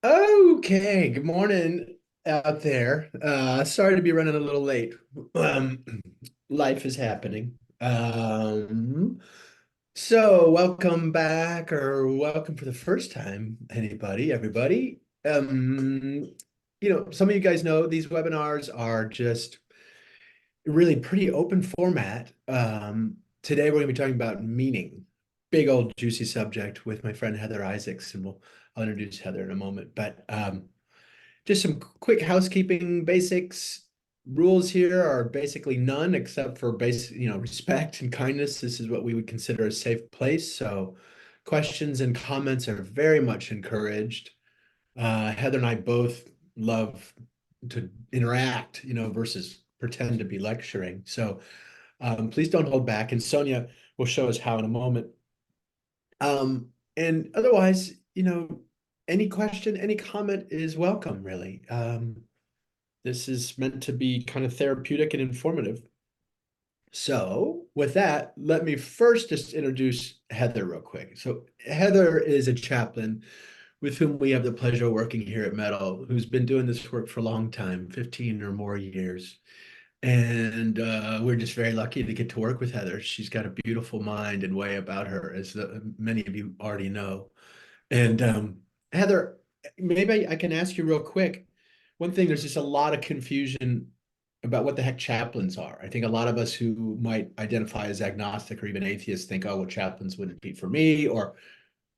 Okay, good morning out there. Sorry to be running a little late. Um, Life is happening. So welcome back or welcome for the first time, everybody. Some of you guys know these webinars are just really pretty open format. Today we're going to be talking about meaning. Big old juicy subject with my friend Heather Isaacs, and I'll introduce Heather in a moment. But just some quick housekeeping basics. Rules here are basically none except for respect and kindness. This is what we would consider a safe place. So questions and comments are very much encouraged. Heather and I both love to interact, versus pretend to be lecturing. So please don't hold back. And Sonia will show us how in a moment. And otherwise, any question, any comment is welcome, really. This is meant to be kind of therapeutic and informative. So with that, let me first just introduce Heather real quick. So Heather is a chaplain with whom we have the pleasure of working here at Mettle, who's been doing this work for a long time, 15 or more years. And we're just very lucky to get to work with Heather. She's got a beautiful mind and way about her, as many of you already know. And Heather, maybe I can ask you real quick. One thing, there's just a lot of confusion about what the heck chaplains are. I think a lot of us who might identify as agnostic or even atheists think, oh, well, chaplains wouldn't be for me, or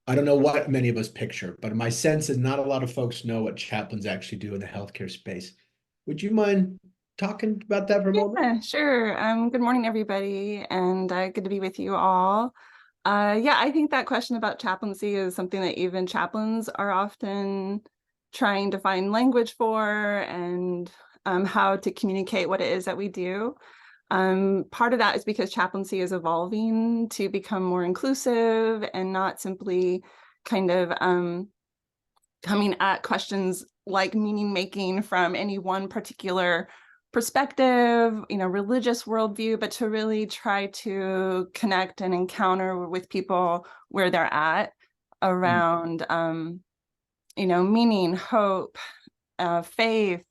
I don't know what many of us picture, but my sense is not a lot of folks know what chaplains actually do in the healthcare space. Would you mind talking about that for a moment? Yeah, sure. Good morning, everybody, and good to be with you all. Yeah, I think that question about chaplaincy is something that even chaplains are often trying to find language for and how to communicate what it is that we do. Part of that is because chaplaincy is evolving to become more inclusive and not simply kind of coming at questions like meaning making from any one particular perspective, religious worldview, but to really try to connect and encounter with people where they're at Mm. around, meaning, hope, faith,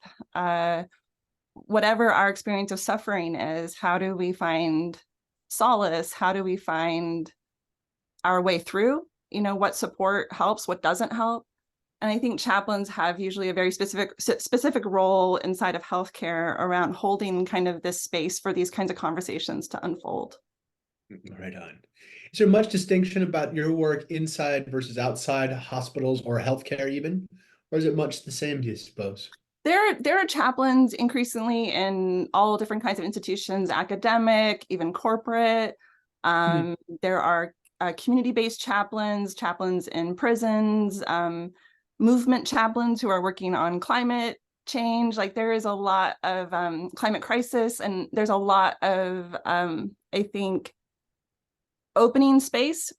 whatever our experience of suffering is. How do we find solace? How do we find our way through? What support helps, what doesn't help? And I think chaplains have usually a very specific role inside of healthcare around holding kind of this space for these kinds of conversations to unfold. Right on. Is there much distinction about your work inside versus outside hospitals or healthcare even? Or is it much the same, do you suppose? There are chaplains increasingly in all different kinds of institutions, academic, even corporate. Hmm. There are community-based chaplains in prisons, movement chaplains who are working on climate change. Like there is a lot of climate crisis, and there's a lot of, I think, opening space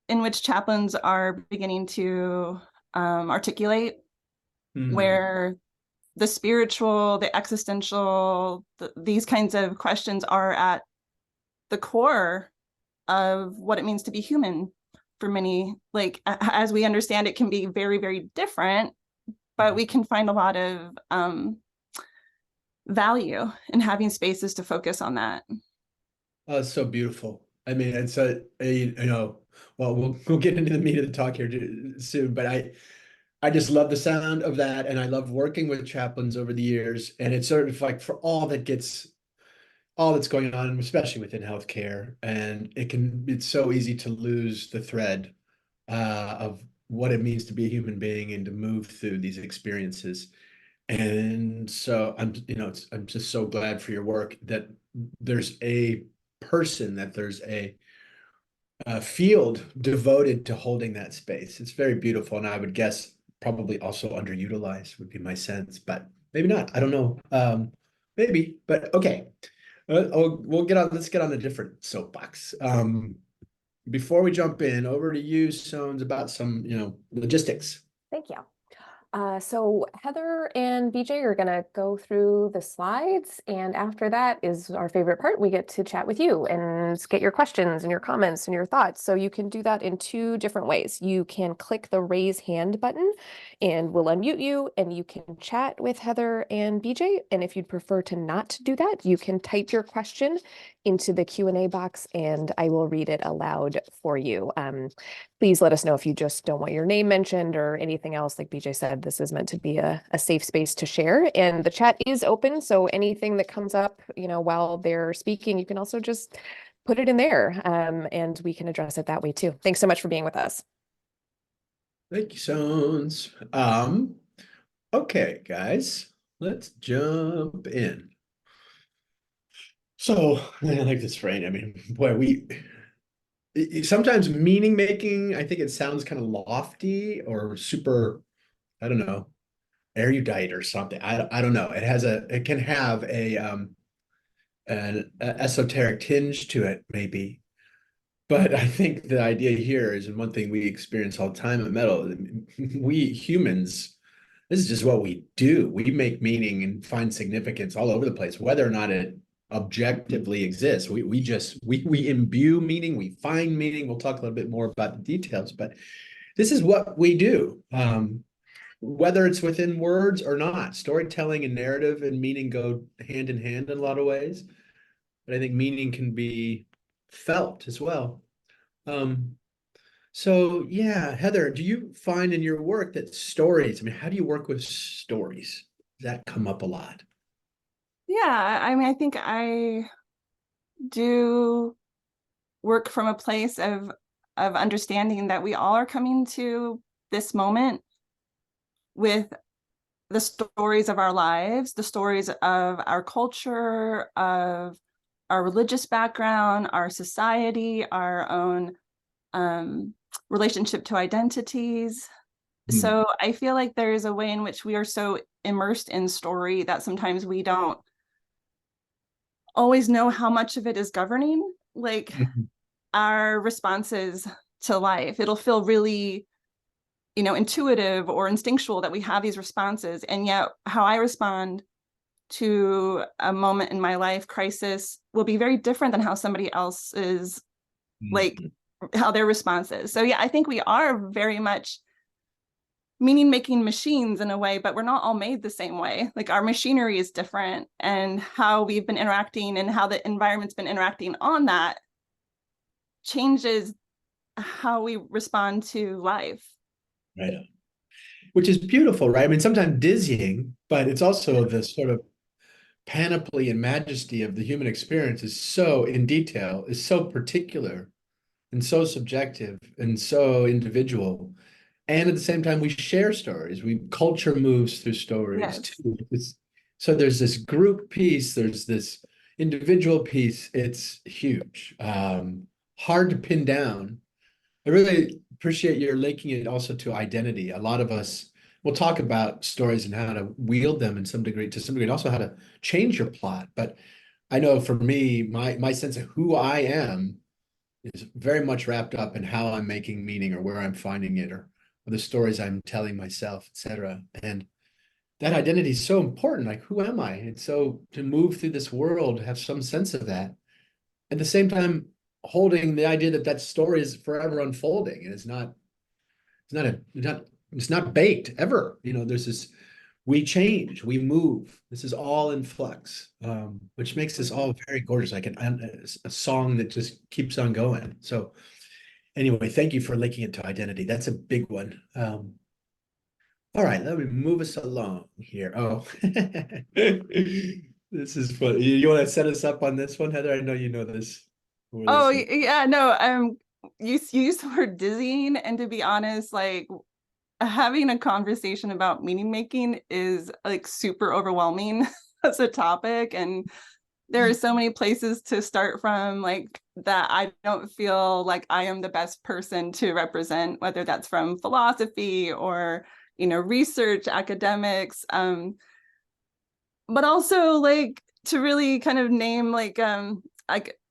in which chaplains are beginning to articulate Hmm. where the spiritual, the existential, these kinds of questions are at the core of what it means to be human for many. Like, as we understand, it can be very, very different, but we can find a lot of value in having spaces to focus on that. Oh, it's so beautiful. I mean, it's well, we'll get into the meat of the talk here soon, but I just love the sound of that, and I love working with chaplains over the years, and it's sort of like for all that's going on, especially within healthcare, and it's so easy to lose the thread of what it means to be a human being and to move through these experiences. And so I'm just so glad for your work that there's a there's a field devoted to holding that space. It's very beautiful, and I would guess probably also underutilized would be my sense, but maybe not. I don't know. Maybe, but okay. Let's get on a different soapbox. Before we jump in, over to you, Sones, about some, logistics. Thank you. So Heather and BJ are going to go through the slides, and after that is our favorite part. We get to chat with you and get your questions and your comments and your thoughts. So you can do that in two different ways. You can click the raise hand button and we'll unmute you, and you can chat with Heather and BJ. And if you'd prefer to not do that, you can type your question into the Q&A box and I will read it aloud for you. Please let us know if you just don't want your name mentioned or anything else. Like BJ said, this is meant to be a safe space to share, and the chat is open. So anything that comes up, while they're speaking, you can also just put it in there, and we can address it that way too. Thanks so much for being with us. Thank you, Sons. Okay, guys, let's jump in. So I like this frame. I mean, boy, sometimes meaning making, I think it sounds kind of lofty or super, I don't know, erudite or something. I don't know. It can have an esoteric tinge to it, maybe. But I think the idea here is, and one thing we experience all the time at Mettle, we humans, this is just what we do. We make meaning and find significance all over the place, whether or not it objectively exists. We imbue meaning, we find meaning. We'll talk a little bit more about the details, but this is what we do. Whether it's within words or not, storytelling and narrative and meaning go hand in hand in a lot of ways. But I think meaning can be felt as well. So yeah, Heather, do you find in your work that stories, I mean, how do you work with stories? Does that come up a lot? Yeah, I mean, I think I do work from a place of understanding that we all are coming to this moment with the stories of our lives, the stories of our culture, of our religious background, our society, our own relationship to identities. So I feel like there is a way in which we are so immersed in story that sometimes we don't always know how much of it is governing like our responses to life. It'll feel really, intuitive or instinctual that we have these responses, and yet how I respond to a moment in my life crisis will be very different than how somebody else is, like how their response is. So yeah, I think we are very much meaning making machines in a way, but we're not all made the same way. Like our machinery is different, and how we've been interacting and how the environment's been interacting on that changes how we respond to life. Right. Which is beautiful, right? I mean, sometimes dizzying, but it's also the sort of panoply and majesty of the human experience is so in detail, is so particular and so subjective and so individual. And at the same time, we share stories. Culture moves through stories Yes. too. So there's this group piece, there's this individual piece. It's huge. Hard to pin down. I really appreciate your linking it also to identity. A lot of us will talk about stories and how to wield them to some degree, and also how to change your plot. But I know for me, my sense of who I am is very much wrapped up in how I'm making meaning or where I'm finding it or the stories I'm telling myself, etc. And that identity is so important. Like, who am I? And so to move through this world, have some sense of that. At the same time, holding the idea that that story is forever unfolding and it's not baked ever. There's this, we change, we move. This is all in flux, which makes this all very gorgeous, like a song that just keeps on going. So anyway, thank you for linking it to identity. That's a big one. All right, let me move us along here. Oh, this is fun. You want to set us up on this one, Heather? I know you know this. Oh yeah, no, you use the word dizzying, and to be honest, like having a conversation about meaning making is like super overwhelming as a topic, and there are so many places to start from, like that I don't feel like I am the best person to represent, whether that's from philosophy or research, academics, but also like to really kind of name like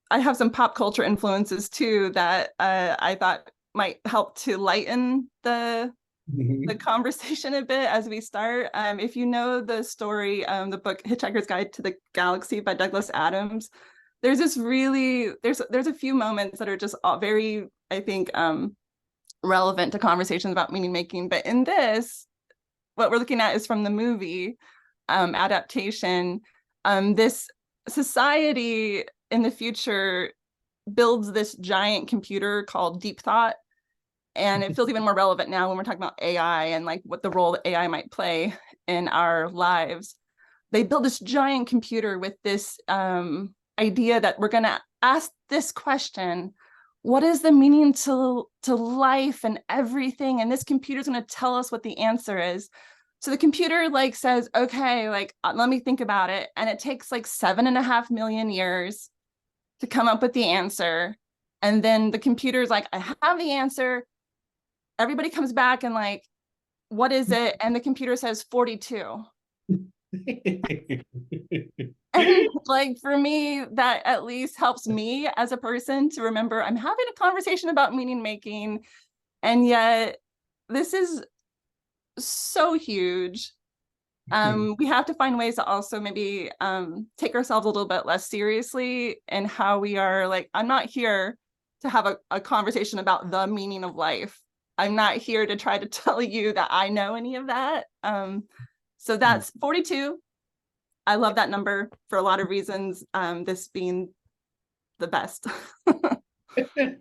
I have some pop culture influences too that I thought might help to lighten the the conversation a bit as we start. If you know the story, the book Hitchhiker's Guide to the Galaxy by Douglas Adams, there's this really, there's a few moments that are just very, I think, relevant to conversations about meaning making. But in this, what we're looking at is from the movie adaptation. This society in the future builds this giant computer called Deep Thought. And it feels even more relevant now when we're talking about AI and like what the role that AI might play in our lives. They build this giant computer with this idea that we're going to ask this question: what is the meaning to life and everything? And this computer is going to tell us what the answer is. So the computer like says, okay, like let me think about it. And it takes like 7.5 million years to come up with the answer. And then the computer's like, I have the answer. Everybody comes back and like, what is it? And the computer says 42. And like for me, that at least helps me as a person to remember I'm having a conversation about meaning making. And yet this is so huge. We have to find ways to also maybe take ourselves a little bit less seriously and how we are like, I'm not here to have a conversation about the meaning of life. I'm not here to try to tell you that I know any of that. So that's 42. I love that number for a lot of reasons, this being the best. I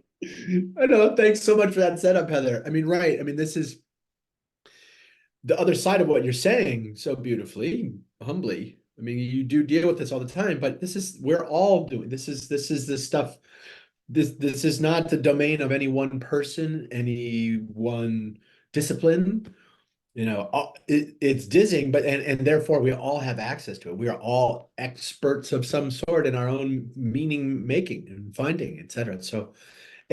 know. Thanks so much for that setup, Heather. I mean, right. I mean, this is the other side of what you're saying so beautifully, humbly. I mean, you do deal with this all the time, but we're all doing this is the stuff. This is not the domain of any one person, any one discipline. It's dizzying, but and therefore we all have access to it. We are all experts of some sort in our own meaning making and finding, et cetera. So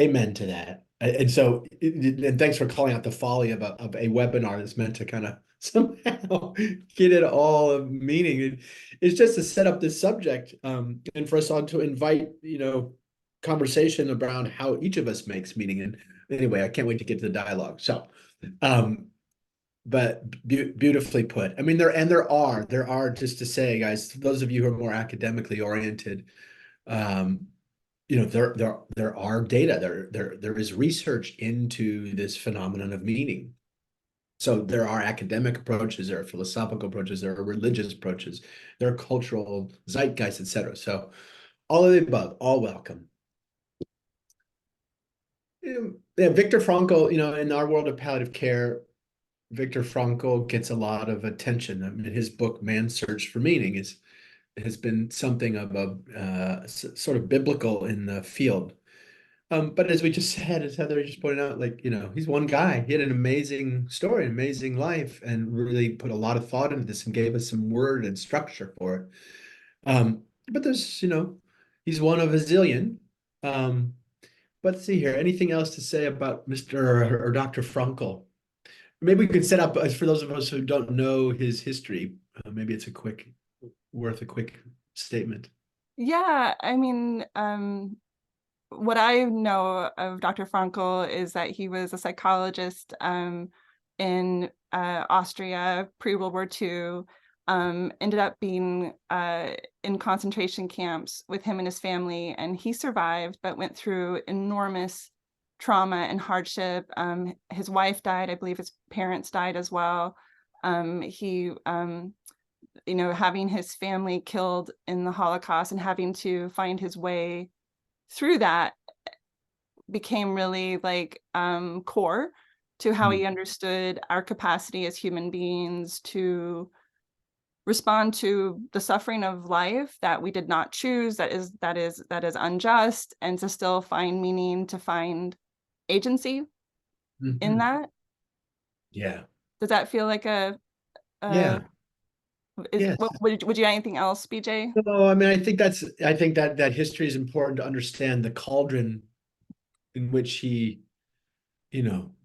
amen to that. And so, and thanks for calling out the folly of a webinar that's meant to kind of somehow get it all of meaning. It's just to set up this subject, and for us all to invite, conversation around how each of us makes meaning. And anyway, I can't wait to get to the dialogue. So, but beautifully put. I mean, there are, just to say, guys, those of you who are more academically oriented, there are data, there is research into this phenomenon of meaning. So there are academic approaches, there are philosophical approaches, there are religious approaches, there are cultural zeitgeist, etc. So all of the above, all welcome. Yeah, Viktor Frankl, in our world of palliative care, Viktor Frankl gets a lot of attention. I mean, his book, Man's Search for Meaning, has been something of a sort of biblical in the field. But as we just said, as Heather just pointed out, like, he's one guy. He had an amazing story, an amazing life, and really put a lot of thought into this and gave us some word and structure for it. But there's, he's one of a zillion. But let's see here. Anything else to say about Mr. or Dr. Frankl? Maybe we could set up, for those of us who don't know his history, maybe it's worth a quick statement. Yeah, I mean, what I know of Dr. Frankl is that he was a psychologist in Austria pre-World War II, ended up being in concentration camps with him and his family, and he survived, but went through enormous trauma and hardship. His wife died. I believe his parents died as well. He having his family killed in the Holocaust and having to find his way through that became really like core to how he understood our capacity as human beings to respond to the suffering of life that we did not choose, that is unjust, and to still find meaning, to find agency in that. Yeah. Does that feel like a yeah. Yes. Would you add anything else, BJ? No, I mean, I think that history is important to understand the cauldron in which he,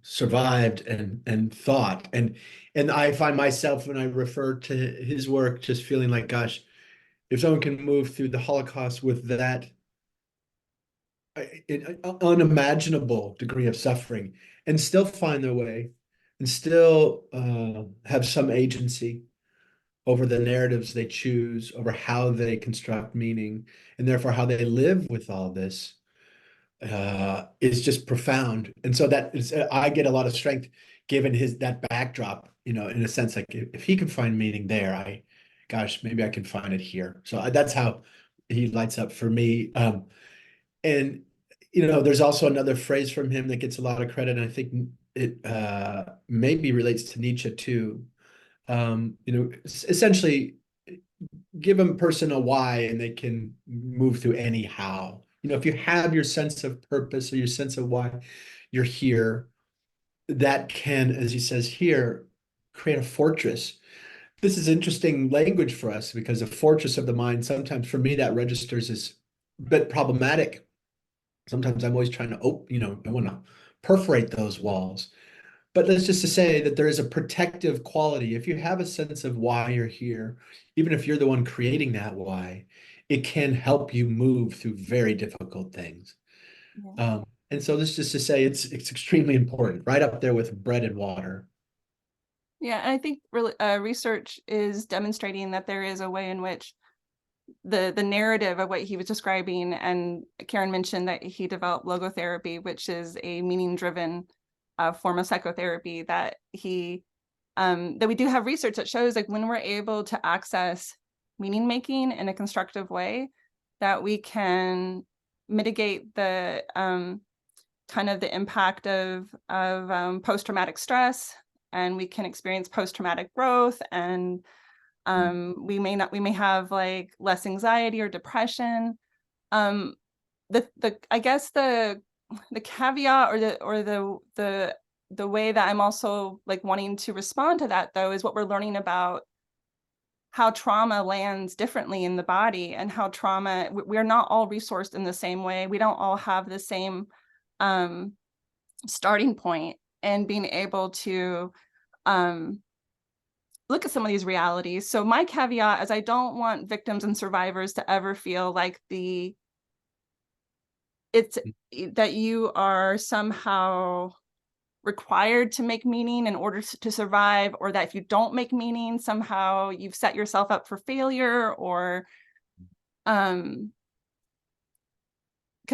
survived and thought. And I find myself, when I refer to his work, just feeling like, gosh, if someone can move through the Holocaust with that unimaginable degree of suffering and still find their way and still have some agency over the narratives they choose, over how they construct meaning, and therefore how they live with all this is just profound. And so that is, I get a lot of strength given his that backdrop, in a sense, like if he can find meaning there, gosh, maybe I can find it here. So that's how he lights up for me. And there's also another phrase from him that gets a lot of credit, and I think it maybe relates to Nietzsche too. Essentially give a person a why and they can move through any how. If you have your sense of purpose or your sense of why you're here, that can, as he says here, create a fortress. This is interesting language for us because a fortress of the mind, sometimes for me, that registers as a bit problematic. Sometimes I'm always trying to I want to perforate those walls. But let's just to say that there is a protective quality. If you have a sense of why you're here, even if you're the one creating that why, it can help you move through very difficult things. Yeah. And so this just to say it's extremely important, right up there with bread and water. Yeah, and I think really research is demonstrating that there is a way in which the narrative of what he was describing, and Karen mentioned that he developed logotherapy, which is a meaning-driven form of psychotherapy that we do have research that shows like when we're able to access meaning making in a constructive way, that we can mitigate the kind of the impact of post-traumatic stress, and we can experience post-traumatic growth, and we may have like less anxiety or depression. I guess the caveat or the way that I'm also like wanting to respond to that though is what we're learning about how trauma lands differently in the body, and how we're not all resourced in the same way. We don't all have the same starting point, and being able to look at some of these realities. So my caveat is I don't want victims and survivors to ever feel like it's that you are somehow required to make meaning in order to survive, or that if you don't make meaning, somehow you've set yourself up for failure, or because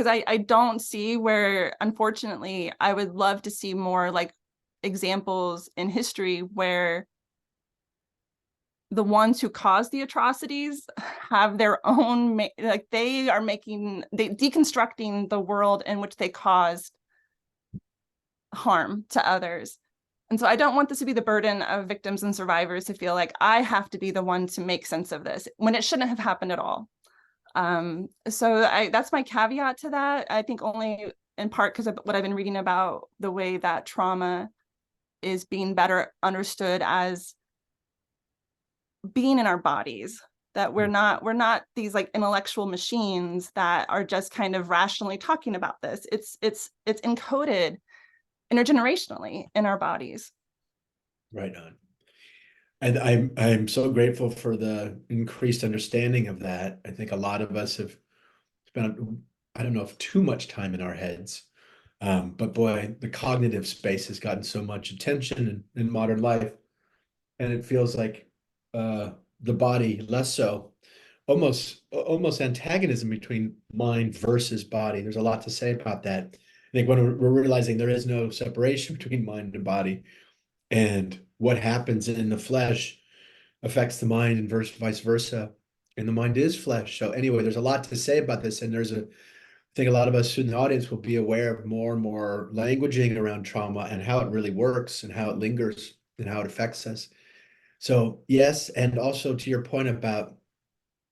I don't see where, unfortunately, I would love to see more like examples in history where the ones who caused the atrocities have their own, like they deconstructing the world in which they caused harm to others. And so I don't want this to be the burden of victims and survivors to feel like I have to be the one to make sense of this when it shouldn't have happened at all. So that's my caveat to that. I think only in part because of what I've been reading about the way that trauma is being better understood as being in our bodies, that we're not these like intellectual machines that are just kind of rationally talking about this. It's encoded intergenerationally in our bodies. Right on. And I'm so grateful for the increased understanding of that. I think a lot of us have spent, I don't know if too much time in our heads, but boy, the cognitive space has gotten so much attention in modern life, and it feels like the body less so. Almost antagonism between mind versus body. There's a lot to say about that. I think when we're realizing there is no separation between mind and body, and what happens in the flesh affects the mind and vice versa. And the mind is flesh. So anyway, there's a lot to say about this. And I think a lot of us in the audience will be aware of more and more languaging around trauma and how it really works and how it lingers and how it affects us. So yes, and also to your point about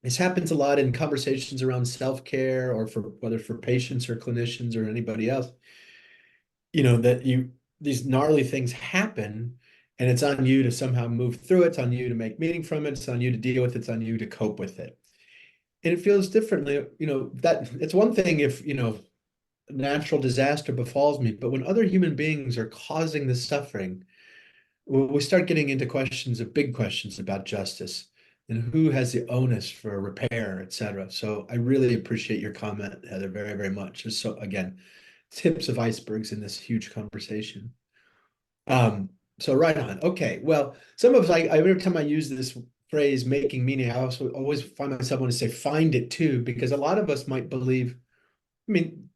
this happens a lot in conversations around self-care, or for whether for patients or clinicians or anybody else, that these gnarly things happen, and it's on you to somehow move through it. It's on you to make meaning from it. It's on you to deal with it. It's on you to cope with it. And it feels differently, that it's one thing if, natural disaster befalls me, but when other human beings are causing the suffering, we start getting into big questions about justice and who has the onus for repair, et cetera. So I really appreciate your comment, Heather, very, very much. So again, tips of icebergs in this huge conversation. So right on. Okay. Well, some of us, every time I use this phrase making meaning, I also always find myself want to say find it too, because a lot of us might believe, I mean,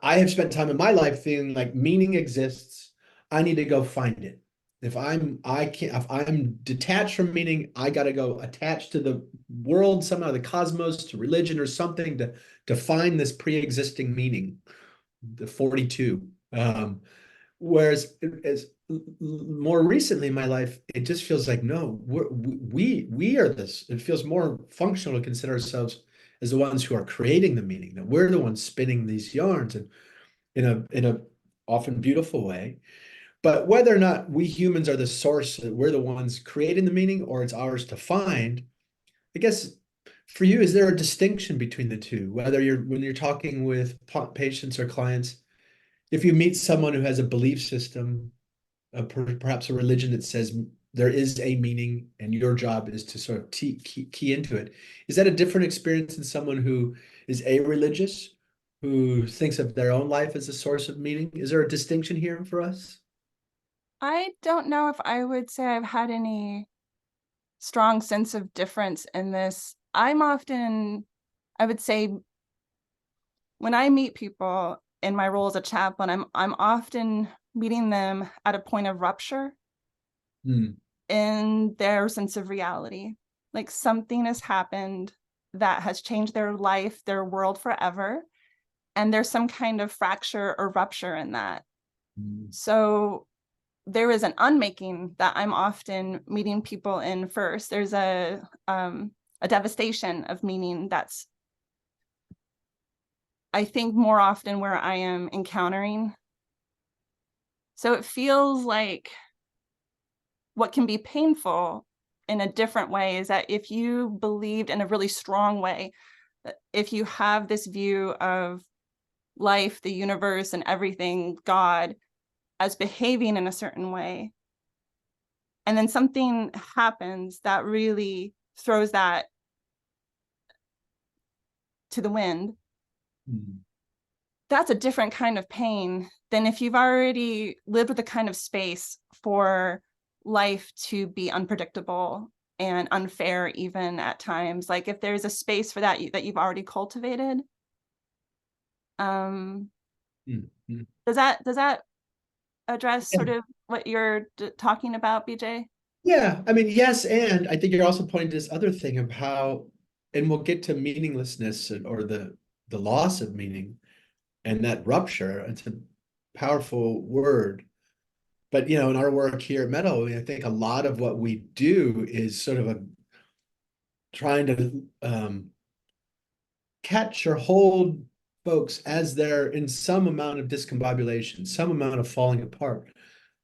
I have spent time in my life feeling like meaning exists. I need to go find it. If I'm detached from meaning, I got to go attached to the world, somehow the cosmos, to religion or something to find this pre-existing meaning, the 42. Whereas as more recently in my life, it just feels like no, we are this. It feels more functional to consider ourselves as the ones who are creating the meaning, that we're the ones spinning these yarns and in a often beautiful way. But whether or not we humans are the source, that we're the ones creating the meaning, or it's ours to find, I guess for you, is there a distinction between the two? Whether when you're talking with patients or clients, if you meet someone who has a belief system, perhaps a religion that says there is a meaning and your job is to sort of key into it, is that a different experience than someone who is a-religious, who thinks of their own life as a source of meaning? Is there a distinction here for us? I don't know if I would say I've had any strong sense of difference in this. I'm often, I would say, when I meet people in my role as a chaplain, I'm often meeting them at a point of rupture Hmm. in their sense of reality. Like something has happened that has changed their life, their world forever, and there's some kind of fracture or rupture in that. Hmm. So there is an unmaking that I'm often meeting people in first. There's a devastation of meaning that's, I think, more often where I am encountering. So it feels like what can be painful in a different way is that if you believed in a really strong way, if you have this view of life, the universe, and everything, God, as behaving in a certain way, and then something happens that really throws that to the wind, Hmm. that's a different kind of pain than if you've already lived with a kind of space for life to be unpredictable and unfair, even at times. Like if there's a space for that that you've already cultivated. Um, Hmm. does that address Yeah. sort of what you're talking about, BJ? Yeah, I mean, yes, and I think you're also pointing to this other thing of how, and we'll get to meaninglessness or the loss of meaning and that rupture. It's a powerful word. But in our work here at Mettle, I think a lot of what we do is sort of trying to catch or hold folks as they're in some amount of discombobulation, some amount of falling apart.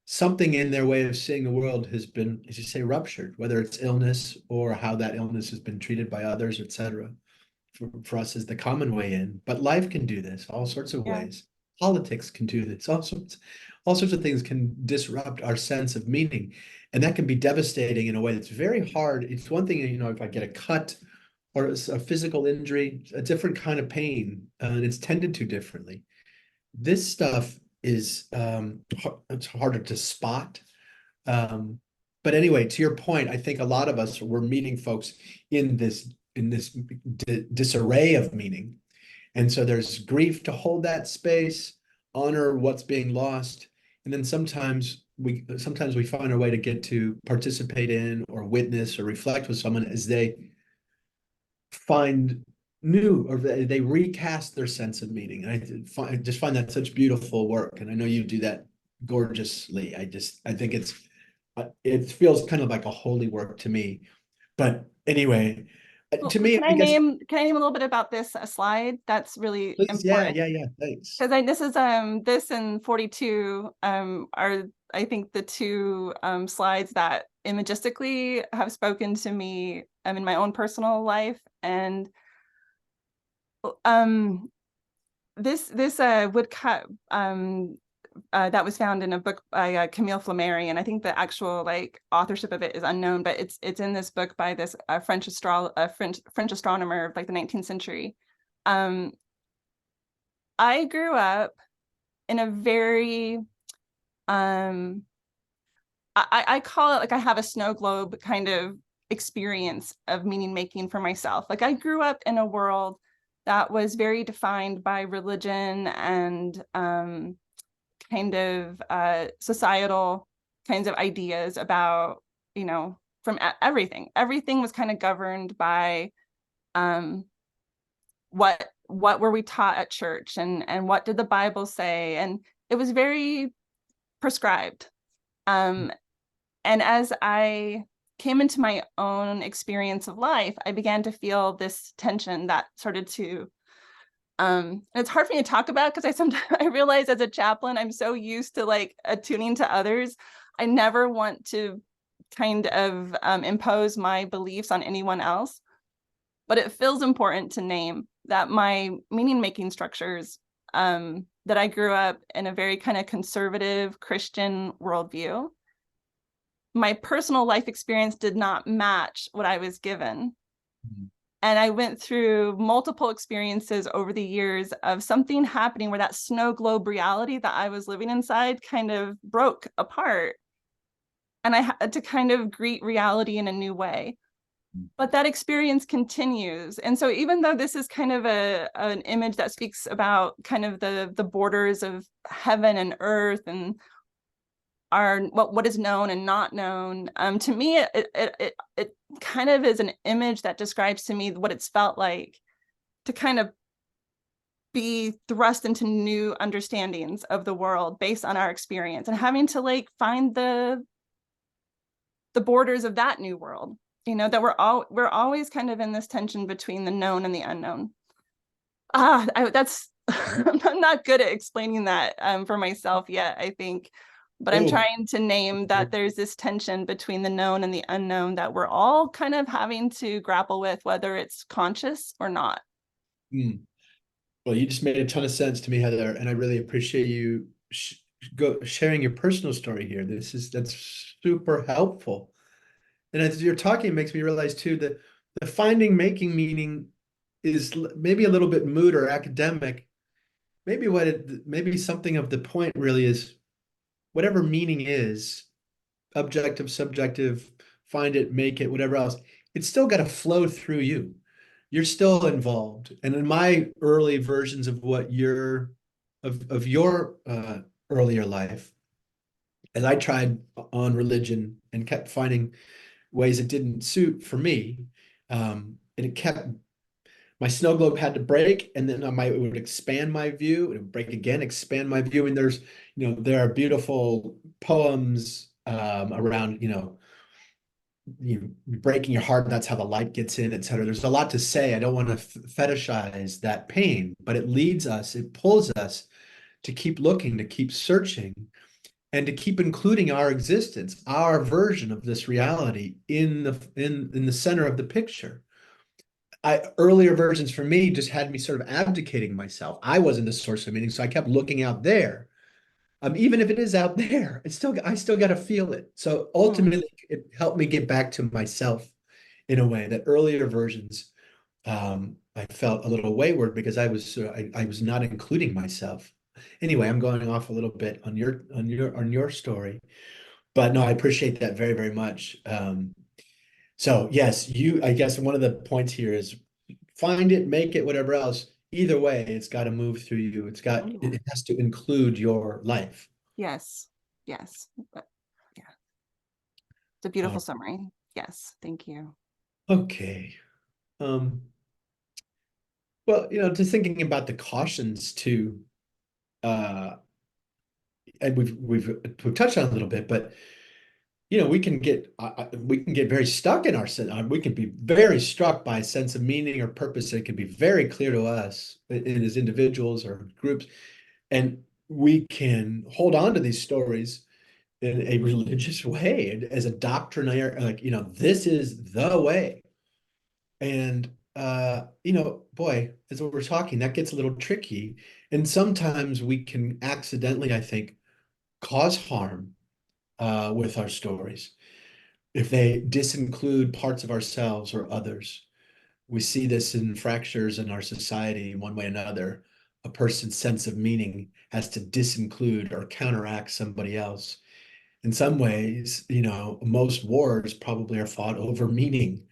Something in their way of seeing the world has been, as you say, ruptured, whether it's illness or how that illness has been treated by others, et cetera. For us is the common way in. But life can do this all sorts of Yeah. ways. Politics can do this. All sorts of things can disrupt our sense of meaning. And that can be devastating in a way that's very hard. It's one thing, if I get a cut or a physical injury, a different kind of pain, and it's tended to differently. This stuff is it's harder to spot. Um, but anyway, to your point, I think a lot of us were meeting folks in this disarray of meaning. And so there's grief to hold that space, honor what's being lost, and then sometimes we find a way to get to participate in or witness or reflect with someone as they find new or they recast their sense of meaning. And I just find that such beautiful work. And I know you do that gorgeously. I think it feels kind of like a holy work to me. But anyway, Well, to me, can I I guess, name a little bit about this slide? That's really please, yeah, important. yeah, yeah, thanks. Because this and 42 are, I think, the two slides that imagistically have spoken to me in my own personal life. And this woodcut that was found in a book by Camille Flammary, and I think the actual authorship of it is unknown, but it's in this book by this French astronomer of the 19th century. I grew up in a very I call it like I have a snow globe kind of experience of meaning making for myself. Like I grew up in a world that was very defined by religion and kind of societal kinds of ideas about, you know, from everything. Everything was kind of governed by what were we taught at church, and what did the Bible say, and it was very prescribed. And as I came into my own experience of life, I began to feel this tension that started to and it's hard for me to talk about because I sometimes I realize as a chaplain, I'm so used to like attuning to others. I never want to kind of impose my beliefs on anyone else, but it feels important to name that my meaning making structures, that I grew up in a very kind of conservative Christian worldview. My personal life experience did not match what I was given. Mhm. And I went through multiple experiences over the years of something happening where that snow globe reality that I was living inside kind of broke apart. And I had to kind of greet reality in a new way. But that experience continues. And so even though this is kind of an image that speaks about kind of the borders of heaven and earth and are what is known and not known, to me it kind of is an image that describes to me what it's felt like to kind of be thrust into new understandings of the world based on our experience and having to like find the borders of that new world, you know, that we're always kind of in this tension between the known and the unknown. That's I'm not good at explaining that for myself yet, I think, but I'm Oh, trying to name that there's this tension between the known and the unknown that we're all kind of having to grapple with, whether it's conscious or not. mm. Well, you just made a ton of sense to me, Heather, and I really appreciate you sharing your personal story here. That's super helpful. And as you're talking, it makes me realize too that the finding making meaning is maybe a little bit mood or academic. Maybe something of the point really is whatever meaning is, objective, subjective, find it, make it, whatever else, it's still got to flow through you. You're still involved. And in my early versions of your earlier life, as I tried on religion and kept finding ways it didn't suit for me, and it kept my snow globe had to break, and then it would expand my view. It would break again, expand my view. And there are beautiful poems around, breaking your heart, and that's how the light gets in, etc. There's a lot to say. I don't want to fetishize that pain, but it pulls us to keep looking, to keep searching, and to keep including our existence, our version of this reality in the center of the picture. Earlier versions for me just had me sort of abdicating myself. I wasn't the source of meaning, so I kept looking out there. Even if it is out there, I still got to feel it. So ultimately, it helped me get back to myself in a way that earlier versions, I felt a little wayward because I was not including myself. Anyway, I'm going off a little bit on your story, but no, I appreciate that very, very much. So yes, I guess one of the points here is find it, make it, whatever else. Either way, it's got to move through you. It has to include your life. Yes, yes, but yeah, it's a beautiful summary. Yes, thank you. Okay. Well, just thinking about the cautions too, and we've touched on it a little bit, but we can get very stuck in our sense. We can be very struck by a sense of meaning or purpose that can be very clear to us as individuals or groups, and we can hold on to these stories in a religious way and as a doctrinaire, like this is the way. And boy, as we're talking, that gets a little tricky, and sometimes we can accidentally, I think, cause harm with our stories if they disinclude parts of ourselves or others. We see this in fractures in our society in one way or another. A person's sense of meaning has to disinclude or counteract somebody else. in some ways, most wars probably are fought over meaning.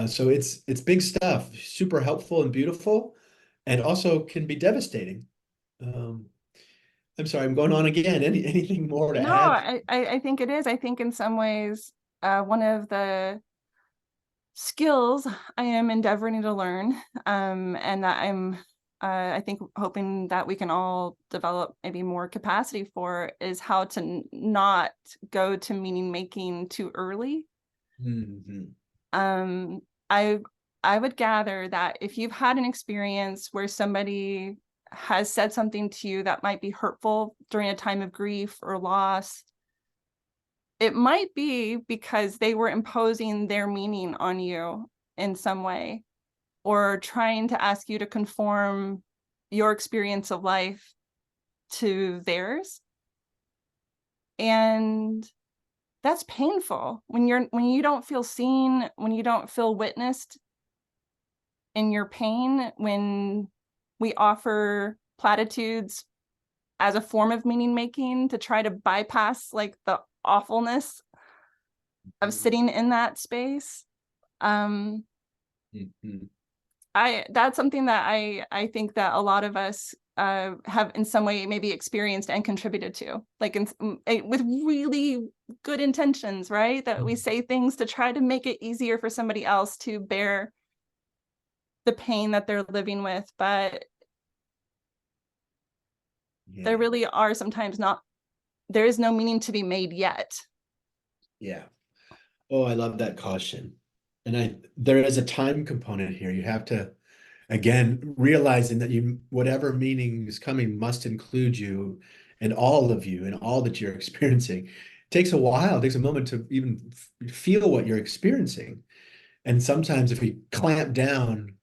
So it's big stuff, super helpful and beautiful, and also can be devastating. Um, I'm sorry, I'm going on again. Anything more to No, add? I think it is. I think in some ways, one of the skills I am endeavoring to learn, and that I think hoping that we can all develop maybe more capacity for, is how to not go to meaning making too early. Mhm. Um, I I would gather that if you've had an experience where somebody has said something to you that might be hurtful during a time of grief or loss, it might be because they were imposing their meaning on you in some way, or trying to ask you to conform your experience of life to theirs. And that's painful when you don't feel seen, when you don't feel witnessed in your pain, when we offer platitudes as a form of meaning making to try to bypass like the awfulness of sitting in that space. um Mhm. that's something that I think that a lot of us have in some way maybe experienced and contributed to, like with really good intentions, right? That we say things to try to make it easier for somebody else to bear the pain that they're living with, but there Yeah, really are sometimes not, there is no meaning to be made yet. yeah. Oh, I love that caution. And there is a time component here. You have to, again, realizing that whatever meaning is coming must include you and all of you and all that you're experiencing. It takes a while, it takes a moment to even feel what you're experiencing. And sometimes if we clamp down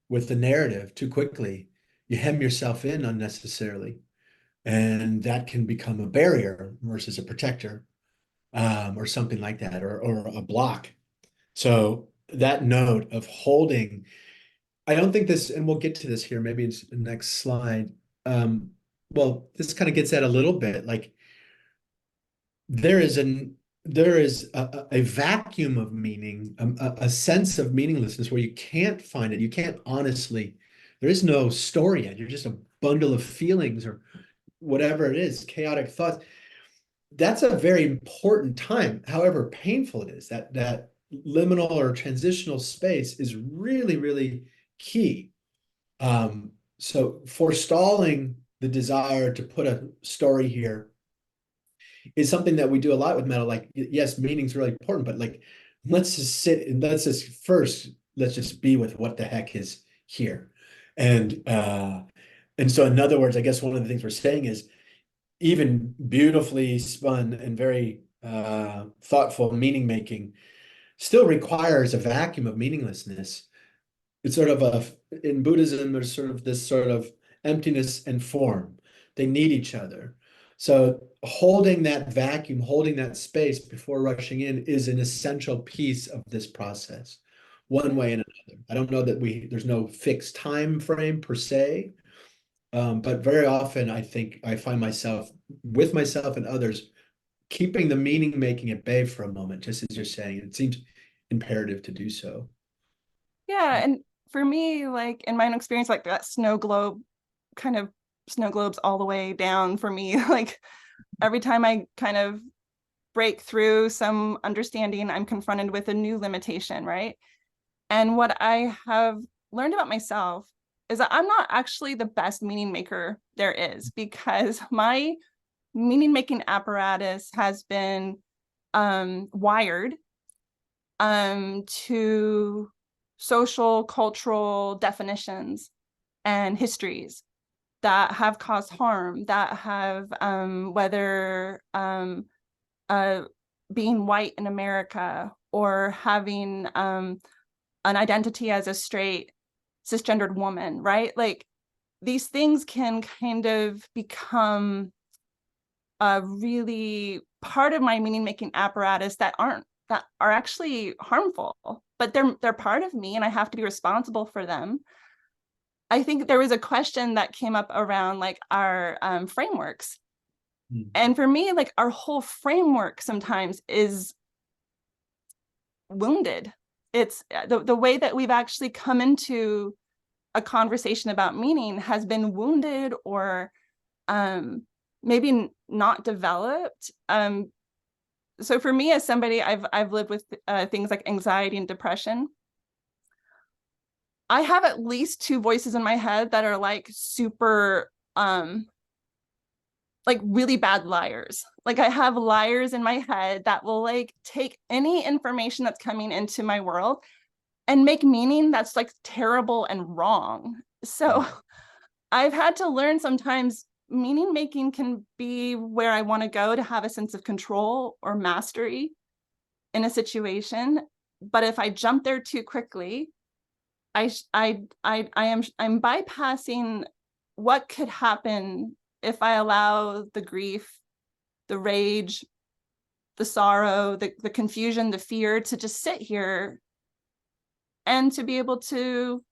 with the narrative too quickly, you hem yourself in unnecessarily. And that can become a barrier versus a protector, or something like that, or a block. So that note of holding, I don't think this, and we'll get to this here, maybe it's the next slide. Well, this kind of gets at a little bit, like there is a vacuum of meaning, a sense of meaninglessness where you can't find it. You can't honestly, there is no story yet. You're just a bundle of feelings or whatever it is, chaotic thoughts. That's a very important time, however painful it is. That liminal or transitional space is really, really key. So forestalling the desire to put a story here is something that we do a lot with metal. Like, yes, meaning's really important, but like, let's just sit and let's just be with what the heck is here. And so in other words, I guess one of the things we're saying is even beautifully spun and very thoughtful meaning making still requires a vacuum of meaninglessness. It's sort of in Buddhism, there's sort of this sort of emptiness and form. They need each other. So holding that vacuum, holding that space before rushing in is an essential piece of this process, one way and another. I don't know that there's no fixed time frame per se, but very often I think I find myself with myself and others keeping the meaning making at bay for a moment, just as you're saying. It seems imperative to do so. Yeah, and for me, like in my own experience, like that snow globe kind of snow globes all the way down for me. Like every time I kind of break through some understanding, I'm confronted with a new limitation, right? And what I have learned about myself is that I'm not actually the best meaning maker there is, because my meaning making apparatus has been wired to social, cultural definitions and histories that have caused harm, that have, whether uh, being white in America or having an identity as a straight cisgendered woman, right? Like these things can kind of become a really part of my meaning making apparatus that are actually harmful, but they're part of me and I have to be responsible for them. I think there was a question that came up around like our frameworks Mm. And for me, like our whole framework sometimes is wounded. It's the way that we've actually come into a conversation about meaning has been wounded or maybe not developed. So for me, as somebody, I've lived with things like anxiety and depression. I have at least two voices in my head that are like super like really bad liars. Like I have liars in my head that will like take any information that's coming into my world and make meaning that's like terrible and wrong. So I've had to learn sometimes meaning making can be where I want to go to have a sense of control or mastery in a situation. But if I jump there too quickly, I'm bypassing what could happen if I allow the grief, the rage, the sorrow, the confusion, the fear to just sit here and to be able to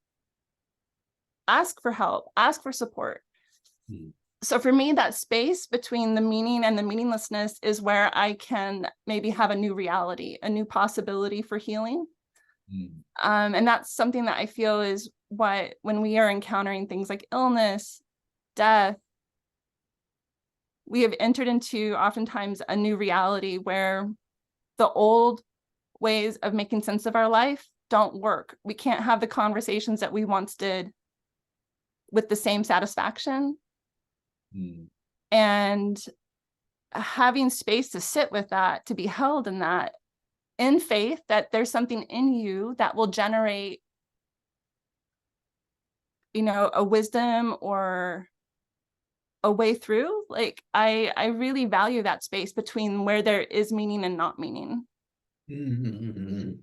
ask for help, ask for support. Mm. So for me, that space between the meaning and the meaninglessness is where I can maybe have a new reality, a new possibility for healing. Mm. And that's something that I feel is what, when we are encountering things like illness, death, we have entered into oftentimes a new reality where the old ways of making sense of our life don't work. We can't have the conversations that we once did with the same satisfaction. Mm. And having space to sit with that, to be held in that, in faith that there's something in you that will generate, you know, a wisdom or a way through. Like I really value that space between where there is meaning and not meaning. Mm-hmm.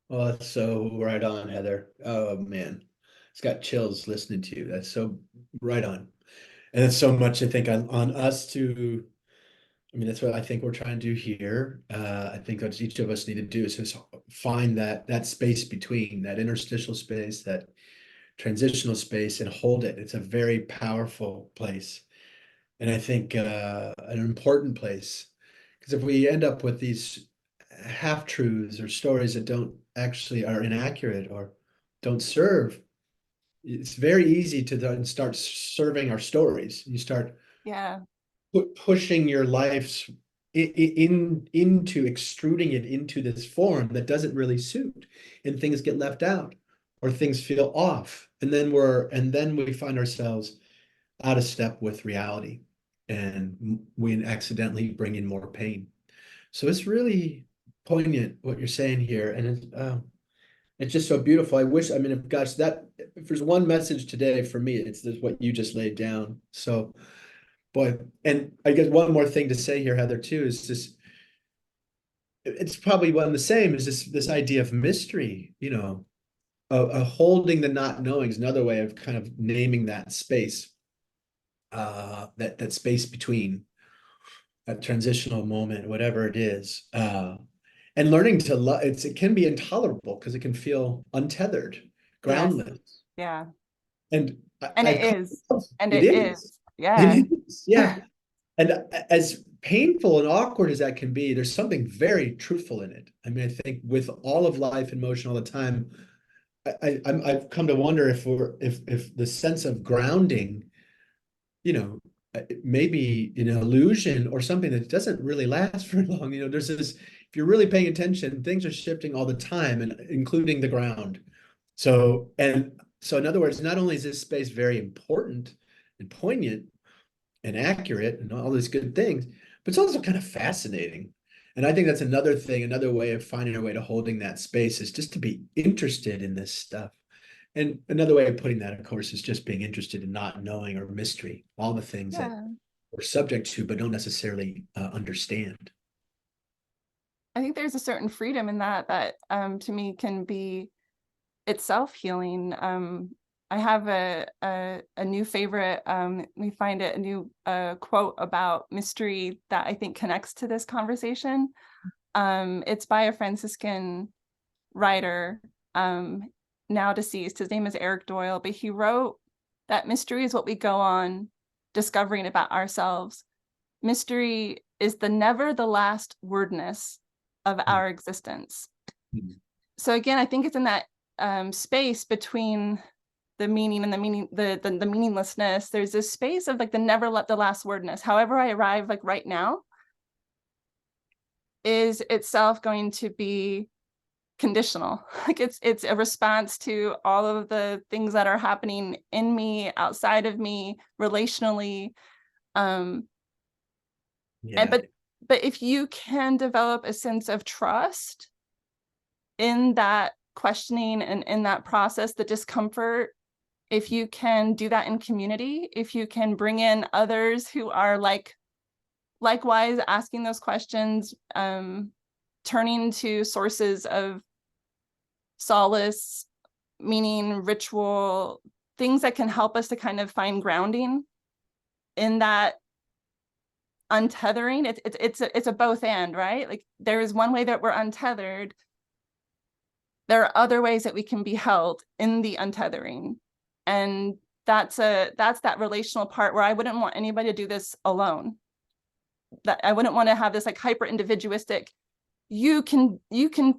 Well, that's so right on, Heather. Oh man, it's got chills listening to you. That's so right on. And it's so much, I think, on us to, I mean, that's what I think we're trying to do here. I think what each of us need to do is just find that space between, that interstitial space, that transitional space, and hold it. It's a very powerful place. And I think an important place. Because if we end up with these half truths or stories that don't actually are inaccurate or don't serve, it's very easy to then start serving our stories. You start Yeah. pushing your life's into extruding it into this form that doesn't really suit, and things get left out or things feel off, and then we find ourselves out of step with reality, and we accidentally bring in more pain. So it's really poignant what you're saying here, and it's just so beautiful. I wish, I mean, if gosh, that if there's one message today for me, it's this what you just laid down. So boy, and I guess one more thing to say here, Heather, too, is just it's probably one of the same is this idea of mystery, you know, holding the not knowing is another way of kind of naming that space, that space between that transitional moment, whatever it is, and learning to love. It can be intolerable because it can feel untethered, Yes. groundless, Yeah. and And I've it come, is. And it it is, is. Yeah. yeah. And as painful and awkward as that can be, there's something very truthful in it. I mean, I think with all of life in motion all the time, I've come to wonder if if the sense of grounding, you know, maybe an illusion or something that doesn't really last very long. You know, there's this, if you're really paying attention, things are shifting all the time, and including the ground. So in other words, not only is this space very important and poignant and accurate and all these good things, but it's also kind of fascinating. And I think that's another thing, another way of finding a way to holding that space is just to be interested in this stuff. And another way of putting that, of course, is just being interested in not knowing or mystery, all the things that Yeah. we're subject to, but don't necessarily understand. I think there's a certain freedom in that to me can be itself healing. I have a new favorite. We find it a new quote about mystery that I think connects to this conversation. It's by a Franciscan writer, now deceased. His name is Eric Doyle, but he wrote that mystery is what we go on discovering about ourselves mystery is the never the last wordness of our existence. Mhm. So again, I think it's in that space between the meaning and the meaninglessness. There's this space of like the never let the last wordness. However I arrive like right now is itself going to be conditional. Like it's a response to all of the things that are happening in me, outside of me, relationally. And Yeah. but if you can develop a sense of trust in that questioning and in that process, the discomfort, if you can do that in community, if you can bring in others who are likewise asking those questions, turning to sources of solace, meaning, ritual, things that can help us to kind of find grounding in that untethering. It's a both and, right? Like there is one way that we're untethered. There are other ways that we can be held in the untethering. And that's that relational part where I wouldn't want anybody to do this alone. That I wouldn't want to have this like hyper individualistic, you can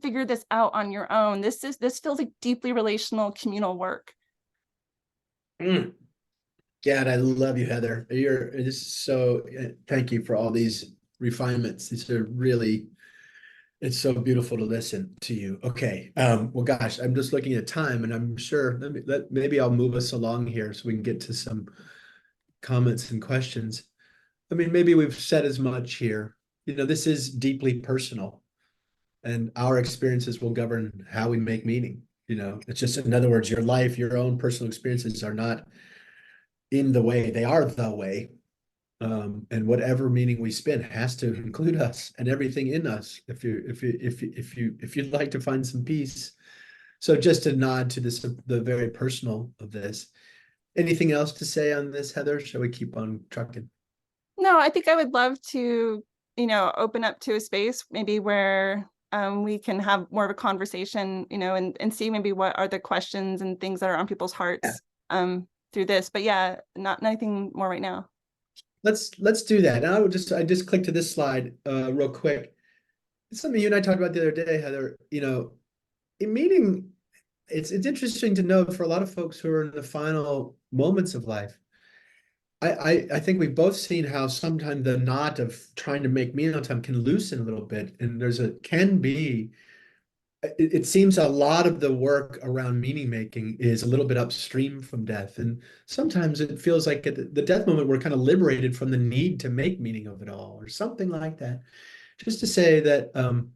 figure this out on your own. This feels like deeply relational communal work. Mm. God, I love you, Heather. This is so, thank you for all these refinements. These are really, it's so beautiful to listen to you. Okay. Well, gosh, I'm just looking at time and I'm sure maybe I'll move us along here so we can get to some comments and questions. I mean, maybe we've said as much here. This is deeply personal and our experiences will govern how we make meaning. It's just, in other words, your life, your own personal experiences are not in the way, they are the way. And whatever meaning we spin has to include us and everything in us. If you'd like to find some peace. So just to nod to this, the very personal of this. Anything else to say on this, Heather? Shall we keep on trucking? No, I think I would love to, open up to a space maybe where we can have more of a conversation, and see maybe what are the questions and things that are on people's hearts through this. But yeah, not anything more right now. Let's do that. And I just clicked to this slide real quick. It's something you and I talked about the other day, Heather. In meaning, it's interesting to know for a lot of folks who are in the final moments of life. I think we've both seen how sometimes the knot of trying to make meaning all the time can loosen a little bit, and it seems a lot of the work around meaning making is a little bit upstream from death. And sometimes it feels like at the death moment, we're kind of liberated from the need to make meaning of it all or something like that. Just to say that and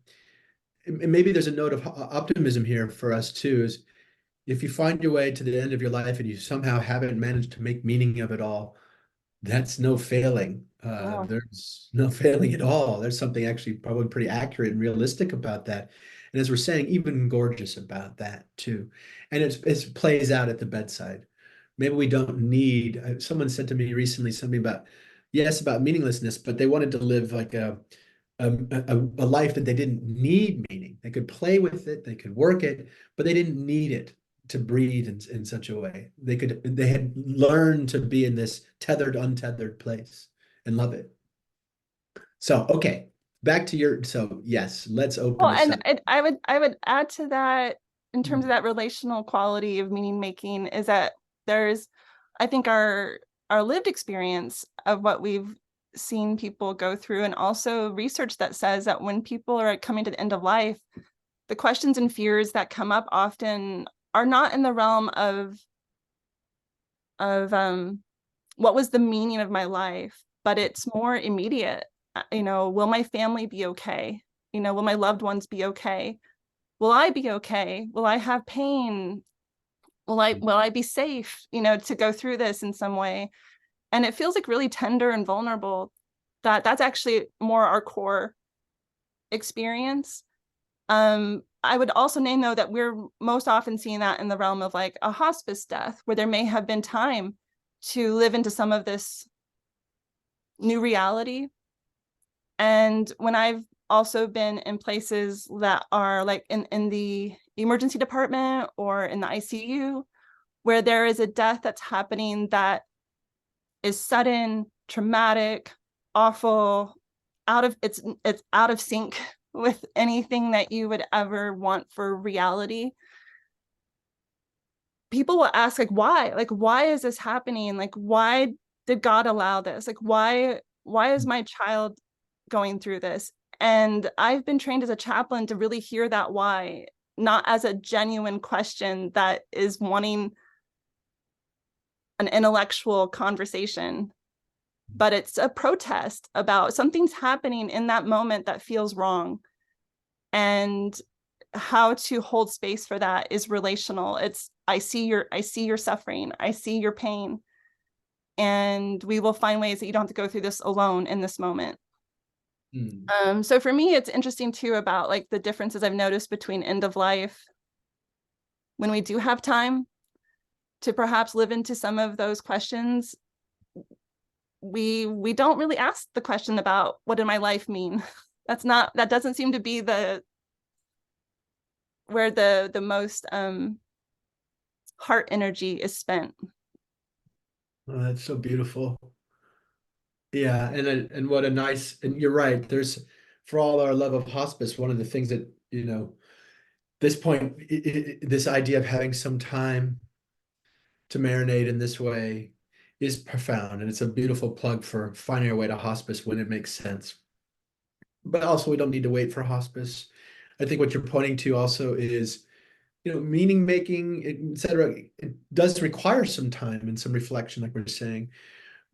maybe there's a note of optimism here for us too, is if you find your way to the end of your life and you somehow haven't managed to make meaning of it all, that's no failing. Wow. There's no failing at all. There's something actually probably pretty accurate and realistic about that. And as we're saying, even gorgeous about that too. And it plays out at the bedside. Maybe we don't need, someone said to me recently something about, yes, about meaninglessness, but they wanted to live like a life that they didn't need meaning. They could play with it, they could work it, but they didn't need it to breathe in such a way. They had learned to be in this tethered, untethered place and love it. So, okay, back to so yes, let's open Well, this up. and I would add to that in terms of that relational quality of meaning making is that there's, I think our lived experience of what we've seen people go through, and also research that says that when people are coming to the end of life, the questions and fears that come up often are not in the realm of what was the meaning of my life, but it's more immediate. Will my family be okay? Will my loved ones be okay? Will I be okay? Will I have pain? Will I be safe, to go through this in some way? And it feels like really tender and vulnerable. That's actually more our core experience. I would also name, though, that we're most often seeing that in the realm of like a hospice death, where there may have been time to live into some of this new reality. And when I've also been in places that are like in the emergency department or in the ICU, where there is a death that's happening that is sudden, traumatic, awful, it's out of sync with anything that you would ever want for reality, people will ask, like, why is this happening? Like, why did God allow this? Like, why is my child going through this? And I've been trained as a chaplain to really hear that why, not as a genuine question that is wanting an intellectual conversation, but it's a protest about something's happening in that moment that feels wrong. And how to hold space for that is relational. It's, I see your suffering, I see your pain, and we will find ways that you don't have to go through this alone in this moment. So for me, it's interesting too about like the differences I've noticed between end of life, when we do have time to perhaps live into some of those questions, we don't really ask the question about what did my life mean. That doesn't seem to be where the most heart energy is spent. Oh, that's so beautiful. Yeah, and what a nice, and you're right. There's, for all our love of hospice, one of the things that, this point, this idea of having some time to marinate in this way is profound, and it's a beautiful plug for finding our way to hospice when it makes sense. But also, we don't need to wait for hospice. I think what you're pointing to also is, meaning making, et cetera. It does require some time and some reflection, like we're saying.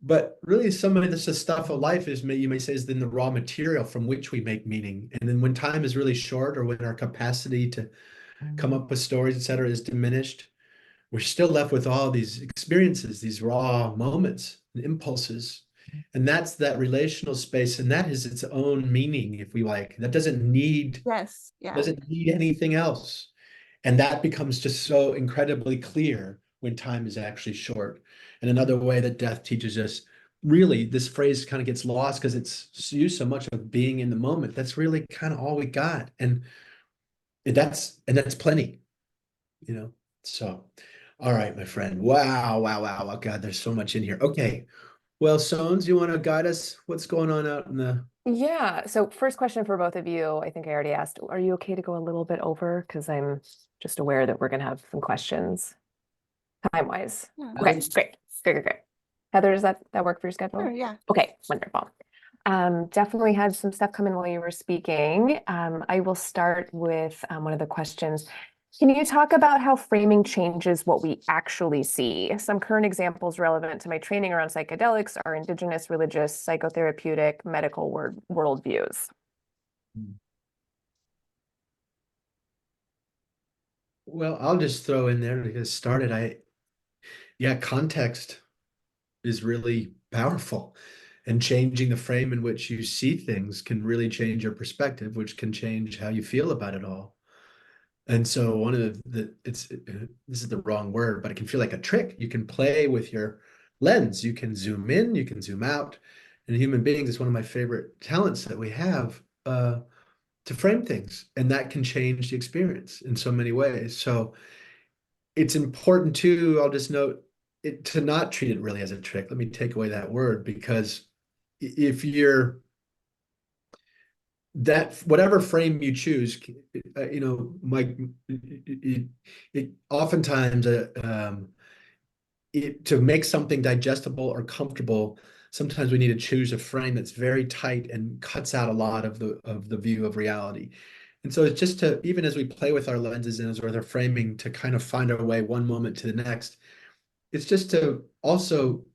But really, some of this stuff of life is, you may say, is then the raw material from which we make meaning. And then when time is really short, or when our capacity to come up with stories, et cetera, is diminished, we're still left with all these experiences, these raw moments and impulses. And that's that relational space. And that is its own meaning, if we like. That doesn't need anything else. And that becomes just so incredibly clear when time is actually short. And another way that death teaches us, really, this phrase kind of gets lost because it's used so much of being in the moment. That's really kind of all we got. And that's plenty, So, all right, my friend. Wow, wow, wow. Oh God, there's so much in here. Okay. Well, Sones, you want to guide us? What's going on out in the Yeah. So first question for both of you, I think I already asked, are you okay to go a little bit over? Because I'm just aware that we're going to have some questions time-wise. Yeah. Okay, great. Heather, does that work for your schedule? Sure, yeah. Okay, wonderful. Definitely had some stuff come in while you were speaking. I will start with one of the questions. Can you talk about how framing changes what we actually see? Some current examples relevant to my training around psychedelics are indigenous, religious, psychotherapeutic, medical worldviews. Well, I'll just throw in there to get started. Context is really powerful, and changing the frame in which you see things can really change your perspective, which can change how you feel about it all. And so one of this is the wrong word, but it can feel like a trick. You can play with your lens. You can zoom in, you can zoom out. And human beings, is one of my favorite talents that we have, to frame things, and that can change the experience in so many ways. So it's important too, I'll just note it, to not treat it really as a trick. Let me take away that word, because if you're that, whatever frame you choose, Mike, it oftentimes, to make something digestible or comfortable, sometimes we need to choose a frame that's very tight and cuts out a lot of the view of reality. And so it's just to, even as we play with our lenses and as we're framing, to kind of find our way one moment to the next, it's just to also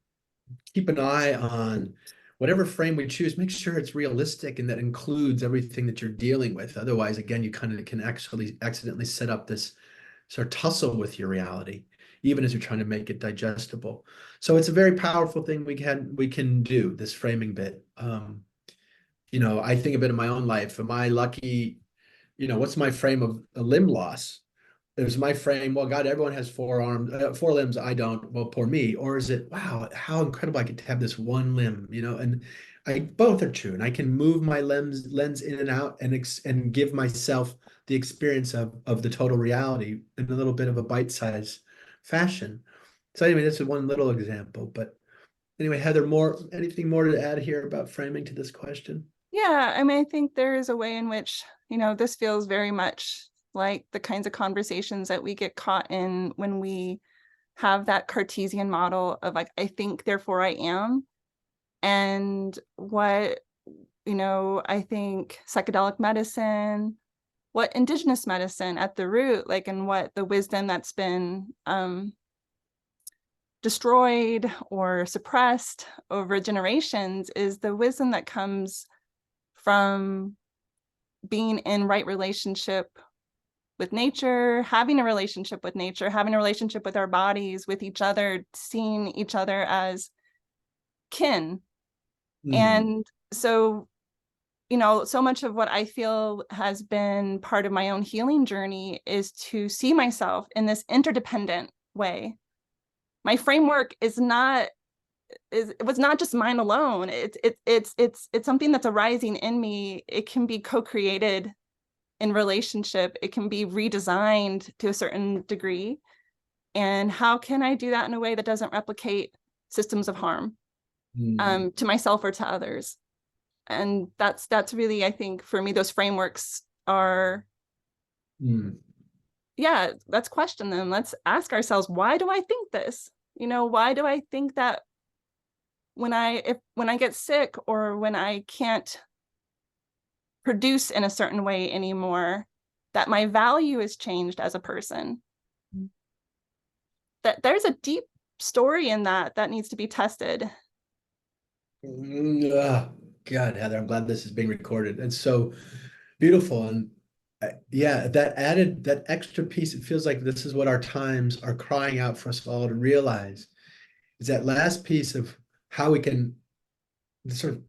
keep an eye on whatever frame we choose, make sure it's realistic and that includes everything that you're dealing with. Otherwise, again, you kind of can actually accidentally set up this sort of tussle with your reality, even as you're trying to make it digestible. So it's a very powerful thing we can do, this framing bit. I think of it in my own life. Am I lucky? What's my frame of a limb loss? It was my frame, well, God, everyone has four arms, four limbs. I don't. Well, poor me. Or is it, wow, how incredible I get to have this one limb, and both are true. And I can move my lens in and out, and give myself the experience of the total reality in a little bit of a bite-sized fashion. So anyway, that's one little example, but Anyway, Heather, anything more to add here about framing to this question? Yeah, I mean, I think there is a way in which, this feels very much like the kinds of conversations that we get caught in when we have that Cartesian model of like, I think, therefore I am. And what, I think psychedelic medicine, what indigenous medicine at the root, like, and what the wisdom that's been destroyed or suppressed over generations is the wisdom that comes from being in right relationship with nature, having a relationship with nature, having a relationship with our bodies, with each other, seeing each other as kin. And so, so much of what I feel has been part of my own healing journey is to see myself in this interdependent way. My framework was not just mine alone. It's something that's arising in me. It can be co-created in relationship. It can be redesigned to a certain degree. And how can I do that in a way that doesn't replicate systems of harm to myself or to others? And that's really, I think, for me, those frameworks are, yeah, let's question them. Let's ask ourselves, why do I think this? Why do I think that when I get sick or when I can't produce in a certain way anymore, that my value is changed as a person? That there's a deep story in that needs to be tested. God, Heather, I'm glad this is being recorded. It's so beautiful. And yeah, that extra piece, it feels like this is what our times are crying out for us all to realize, is that last piece of how we can sort of,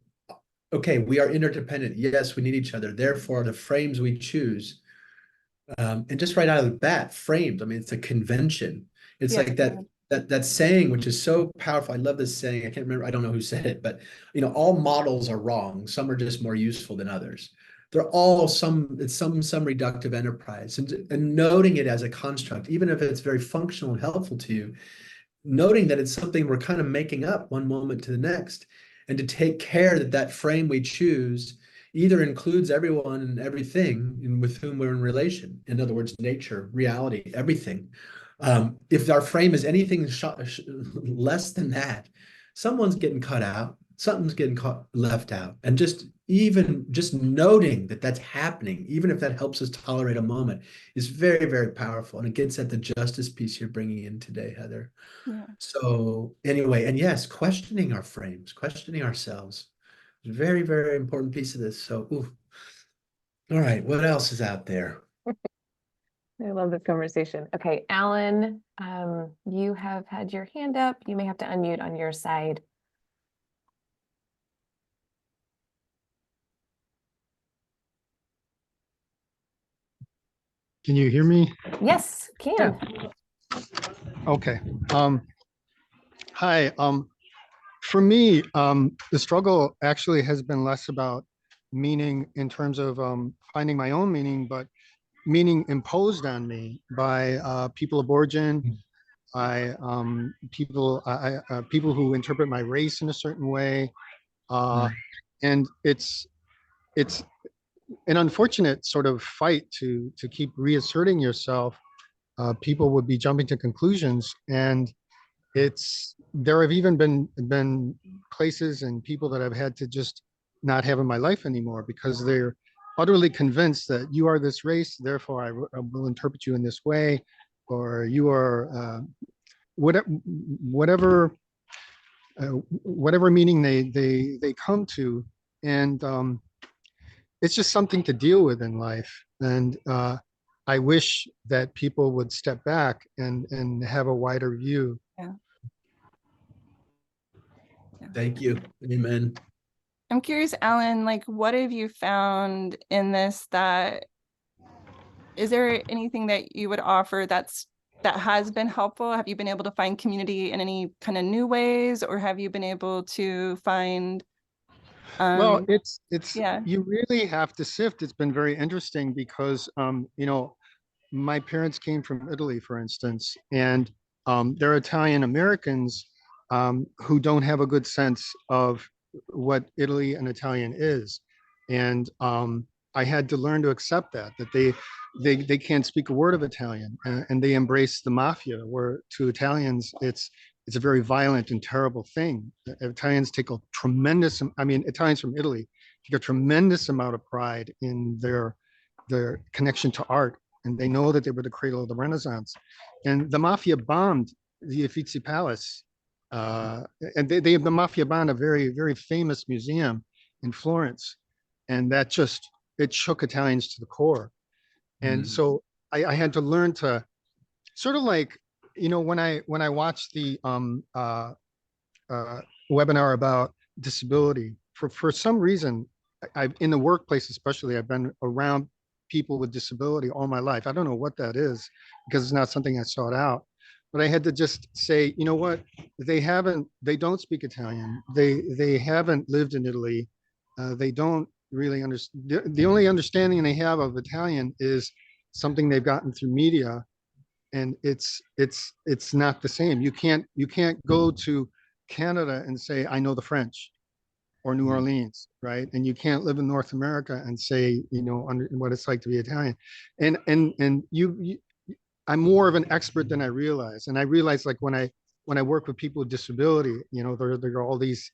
okay, we are interdependent. Yes, we need each other. Therefore, the frames we choose, and just right out of the bat, frames. I mean, it's a convention. It's Yes, like that saying, which is so powerful. I love this saying. I can't remember. I don't know who said it, but all models are wrong. Some are just more useful than others. They're all it's some reductive enterprise, and noting it as a construct, even if it's very functional and helpful to you, noting that it's something we're kind of making up one moment to the next, and to take care that that frame we choose either includes everyone and everything with whom we're in relation. In other words, nature, reality, everything. If our frame is anything less than that, someone's getting cut out, something's getting left out. And just noting that that's happening, even if that helps us tolerate a moment, is very, very powerful. And it gets at the justice piece you're bringing in today, Heather. yeah. So anyway, and yes, questioning our frames, questioning ourselves, is a very, very important piece of this. So, ooh. All right, what else is out there? I love this conversation. Okay, Alan, you have had your hand up. You may have to unmute on your side. Can you hear me? Yes, can. Yeah. Okay. Hi. For me, the struggle actually has been less about meaning in terms of finding my own meaning, but meaning imposed on me by people of origin, by people who interpret my race in a certain way, and it's an unfortunate sort of fight to keep reasserting yourself. People would be jumping to conclusions, and there have even been places and people that I've had to just not have in my life anymore because they're utterly convinced that you are this race, therefore I will interpret you in this way, or you are whatever whatever meaning they come to, and it's just something to deal with in life. And I wish that people would step back and have a wider view. Yeah. Thank you. Amen. I'm curious, Alan, like, what have you found in this is there anything that you would offer that has been helpful? Have you been able to find community in any kind of new ways, or have you been able to find Well, it's yeah. you really have to sift. It's been very interesting because my parents came from Italy, for instance, and they're Italian Americans, who don't have a good sense of what Italy and Italian is. And I had to learn to accept that they can't speak a word of Italian, and they embrace the mafia, where to Italians it's a very violent and terrible thing. Italians take a tremendous, I mean, Italians from Italy take a tremendous amount of pride in their connection to art, and they know that they were the cradle of the Renaissance. And the mafia bombed the Uffizi Palace, and the mafia bombed a very, very famous museum in Florence, and that just, it shook Italians to the core. And so I had to learn to sort of like, you know, when I watched the webinar about disability, for some reason, I've in the workplace especially, I've been around people with disability all my life. I don't know what that is, because it's not something I sought out. But I had to just say, you know what, they don't speak Italian. They haven't lived in Italy. They don't really understand. The only understanding they have of Italian is something they've gotten through media, and it's not the same. You can't go to Canada and say, I know the French, or New Orleans, right? And you can't live in North America and say, you know, what it's like to be Italian. And I'm more of an expert than I realize. And I realize, like, when I work with people with disability, you know, there are all these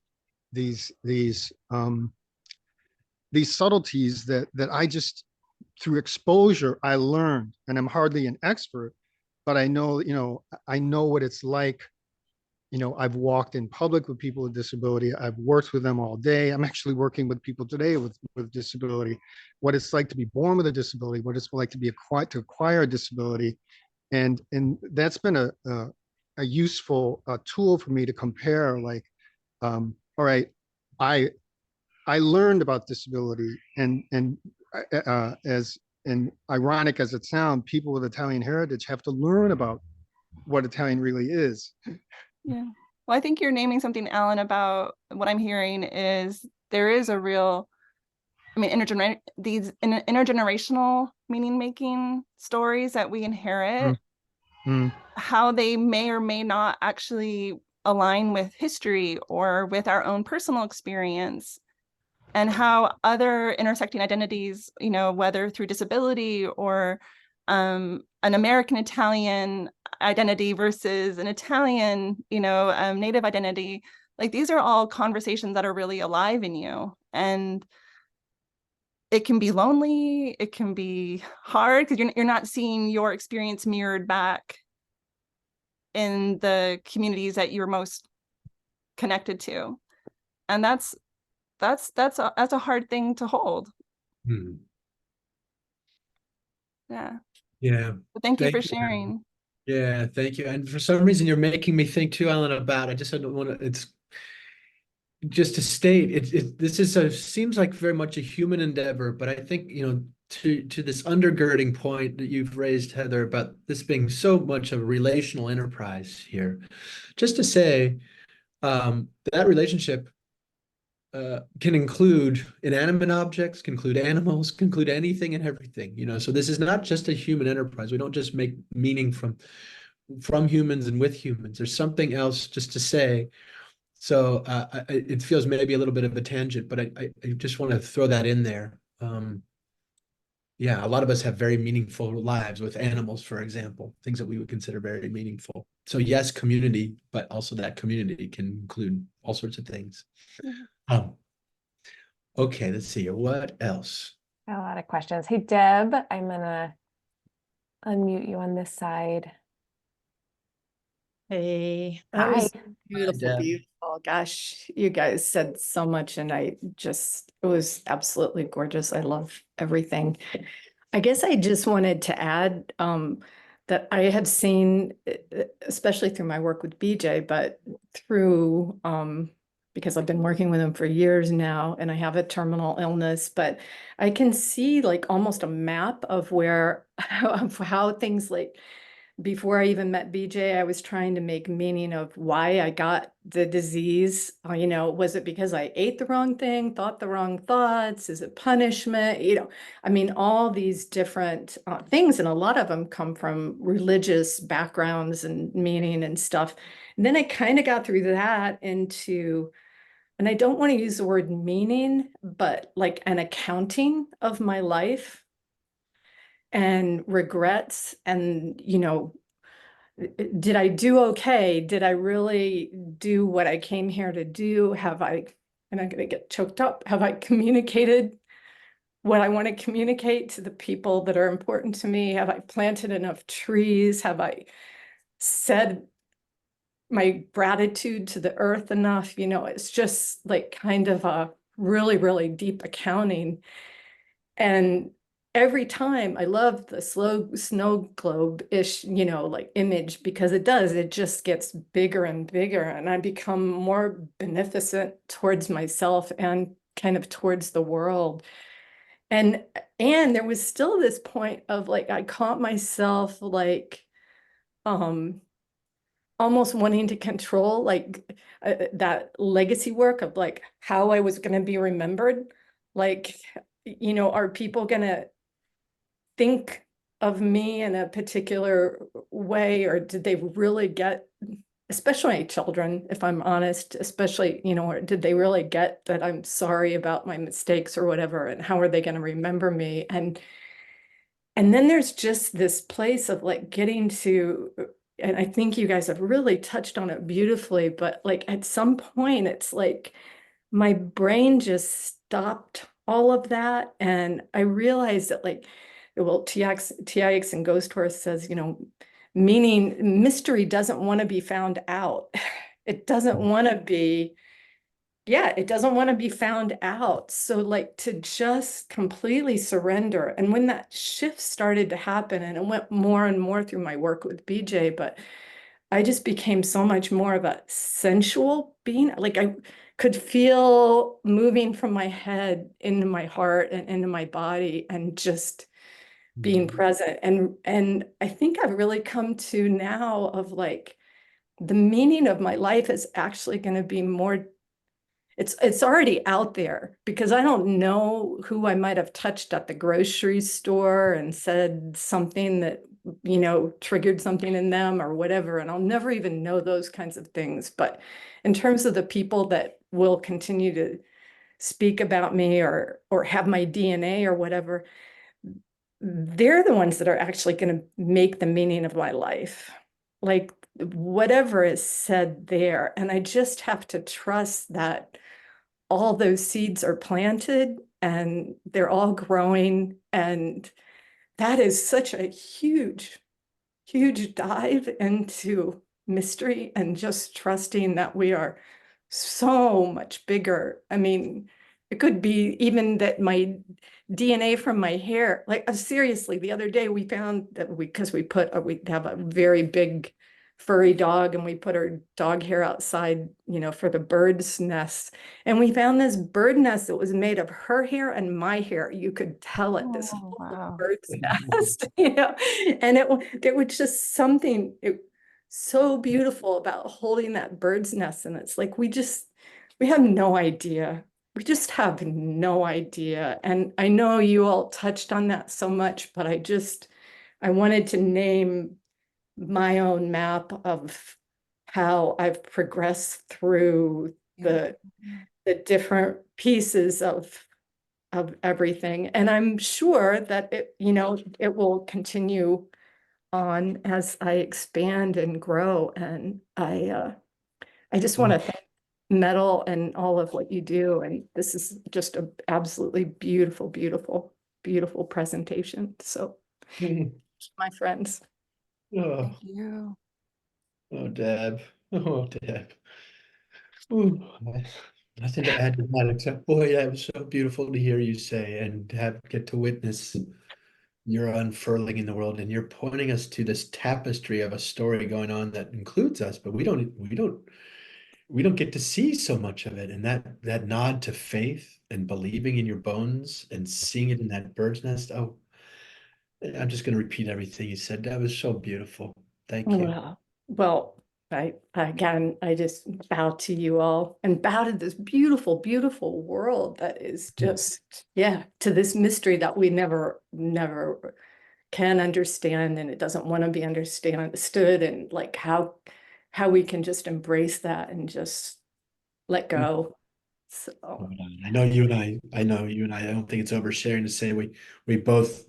subtleties that I just, through exposure, I learned. And I'm hardly an expert, but I know, you know, I know what it's like. You know, I've walked in public with people with disability. I've worked with them all day. I'm actually working with people today with disability. What it's like to be born with a disability, what it's like to acquire a disability, and that's been a useful tool for me to compare. Like, all right, I learned about disability, and as and ironic as it sounds, people with Italian heritage have to learn about what Italian really is. Yeah. Well, I think you're naming something, Alan, about what I'm hearing is there is a real, I mean, intergenerational meaning making stories that we inherit, how they may or may not actually align with history or with our own personal experience, and how other intersecting identities, you know, whether through disability or an American Italian identity versus an Italian, you know, native identity, like these are all conversations that are really alive in you. And it can be lonely, it can be hard, because you're not seeing your experience mirrored back in the communities that you're most connected to. And that's a hard thing to hold. Yeah. Yeah. But thank you for You. sharing. Yeah, thank you. And for some reason, you're making me think too, Alan, about, I just don't want to, it's just to state, this is seems like very much a human endeavor, but I think, you know, to this undergirding point that you've raised, Heather, about this being so much of a relational enterprise here, just to say, that relationship can include inanimate objects, can include animals, can include anything and everything, you know. So this is not just a human enterprise. We don't just make meaning from humans and with humans. There's something else just to say. So it feels maybe a little bit of a tangent, but I just want to throw that in there. Yeah, a lot of us have very meaningful lives with animals, for example, things that we would consider very meaningful. So yes, community, but also that community can include all sorts of things. Okay, let's see. What else? A lot of questions. Hey, Deb, I'm gonna unmute you on this side. Hey, that Hi. was beautiful, Deb. beautiful. Gosh, you guys said so much, and it was absolutely gorgeous. I love everything. I guess I just wanted to add that I had seen, especially through my work with BJ, but through because I've been working with him for years now, and I have a terminal illness, but I can see like almost a map of where of how things like before I even met BJ, I was trying to make meaning of why I got the disease. Was it because I ate the wrong thing, thought the wrong thoughts? Is it punishment? I mean, all these different things, and a lot of them come from religious backgrounds and meaning and stuff. And then I kind of got through that into, and I don't want to use the word meaning, but like an accounting of my life and regrets and, did I do okay? Did I really do what I came here to do? And I'm going to get choked up. Have I communicated what I want to communicate to the people that are important to me? Have I planted enough trees? Have I said my gratitude to the earth enough? It's just like kind of a really, really deep accounting. And every time I love the slow snow globe-ish, like image, because it just gets bigger and bigger, and I become more beneficent towards myself and kind of towards the world. And there was still this point of like, I caught myself like, almost wanting to control like that legacy work of like how I was going to be remembered. Like, are people going to think of me in a particular way, or did they really get, especially children, if I'm honest, especially, or did they really get that I'm sorry about my mistakes or whatever, and how are they going to remember me? And then there's just this place of like getting to, and I think you guys have really touched on it beautifully, but like at some point it's like my brain just stopped all of that. And I realized that like, well, TIX and Ghost Horse says, meaning mystery doesn't want to be found out. It doesn't want to be, it doesn't want to be found out. So like to just completely surrender. And when that shift started to happen, and it went more and more through my work with BJ, but I just became so much more of a sensual being. Like I could feel moving from my head into my heart and into my body, and just being present. And I think I've really come to now of like, the meaning of my life is actually going to be more, it's already out there, because I don't know who I might have touched at the grocery store and said something that, triggered something in them or whatever. And I'll never even know those kinds of things. But in terms of the people that will continue to speak about me or have my DNA or whatever, they're the ones that are actually going to make the meaning of my life. Like whatever is said there. And I just have to trust that all those seeds are planted and they're all growing. And that is such a huge, huge dive into mystery and just trusting that we are so much bigger. I mean, it could be even that my DNA from my hair, like seriously, the other day we found that because we have a very big furry dog, and we put our dog hair outside, for the bird's nest. And we found this bird nest that was made of her hair and my hair. You could tell it, this Oh, wow. bird's nest, and there was just something so beautiful about holding that bird's nest. And it's like, we have no idea. We just have no idea. And I know you all touched on that so much, but I wanted to name my own map of how I've progressed through the different pieces of everything. And I'm sure that it will continue on as I expand and grow. And I just want to thank Mettle and all of what you do. And this is just an absolutely beautiful, beautiful, beautiful presentation. So my friends. Oh, Thank you. oh, Deb. Oh, Deb. Ooh, nothing to add to that except, boy, that was so beautiful to hear you say and get to witness your unfurling in the world. And you're pointing us to this tapestry of a story going on that includes us, but we don't get to see so much of it. And that nod to faith and believing in your bones and seeing it in that bird's nest. Oh, I'm just going to repeat everything you said. That was so beautiful. Thank you. Well, I just bow to you all and bow to this beautiful, beautiful world that is just, yeah, to this mystery that we never can understand, and it doesn't want to be understood, and like how we can just embrace that and just let go. So I know you and I don't think it's oversharing to say we both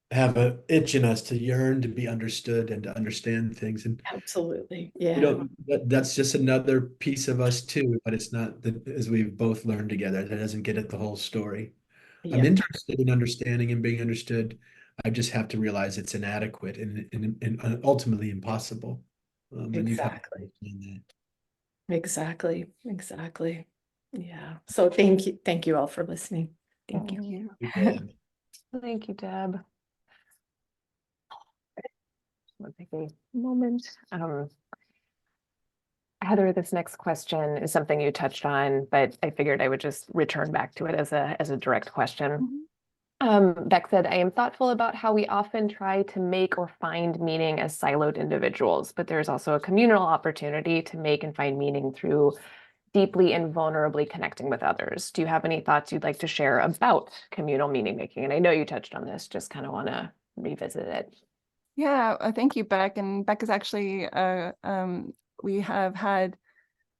have a itch in us to yearn to be understood and to understand things. And absolutely, you yeah, know, that's just another piece of us too, but it's not that as we've both learned together, that doesn't get at the whole story. I'm yeah, interested in understanding and being understood. I just have to realize it's inadequate and ultimately impossible. And you've helped me exactly, understand exactly. Yeah. So thank you all for listening. Thank you. that. Thank you, Deb. Let's take a moment. Heather, this next question is something you touched on, but I figured I would just return back to it as a direct question. Beck said, I am thoughtful about how we often try to make or find meaning as siloed individuals, but there's also a communal opportunity to make and find meaning through deeply and vulnerably connecting with others. Do you have any thoughts you'd like to share about communal meaning making? And I know you touched on this, just kind of want to revisit it. Yeah, thank you, Beck. And Beck is actually, we have had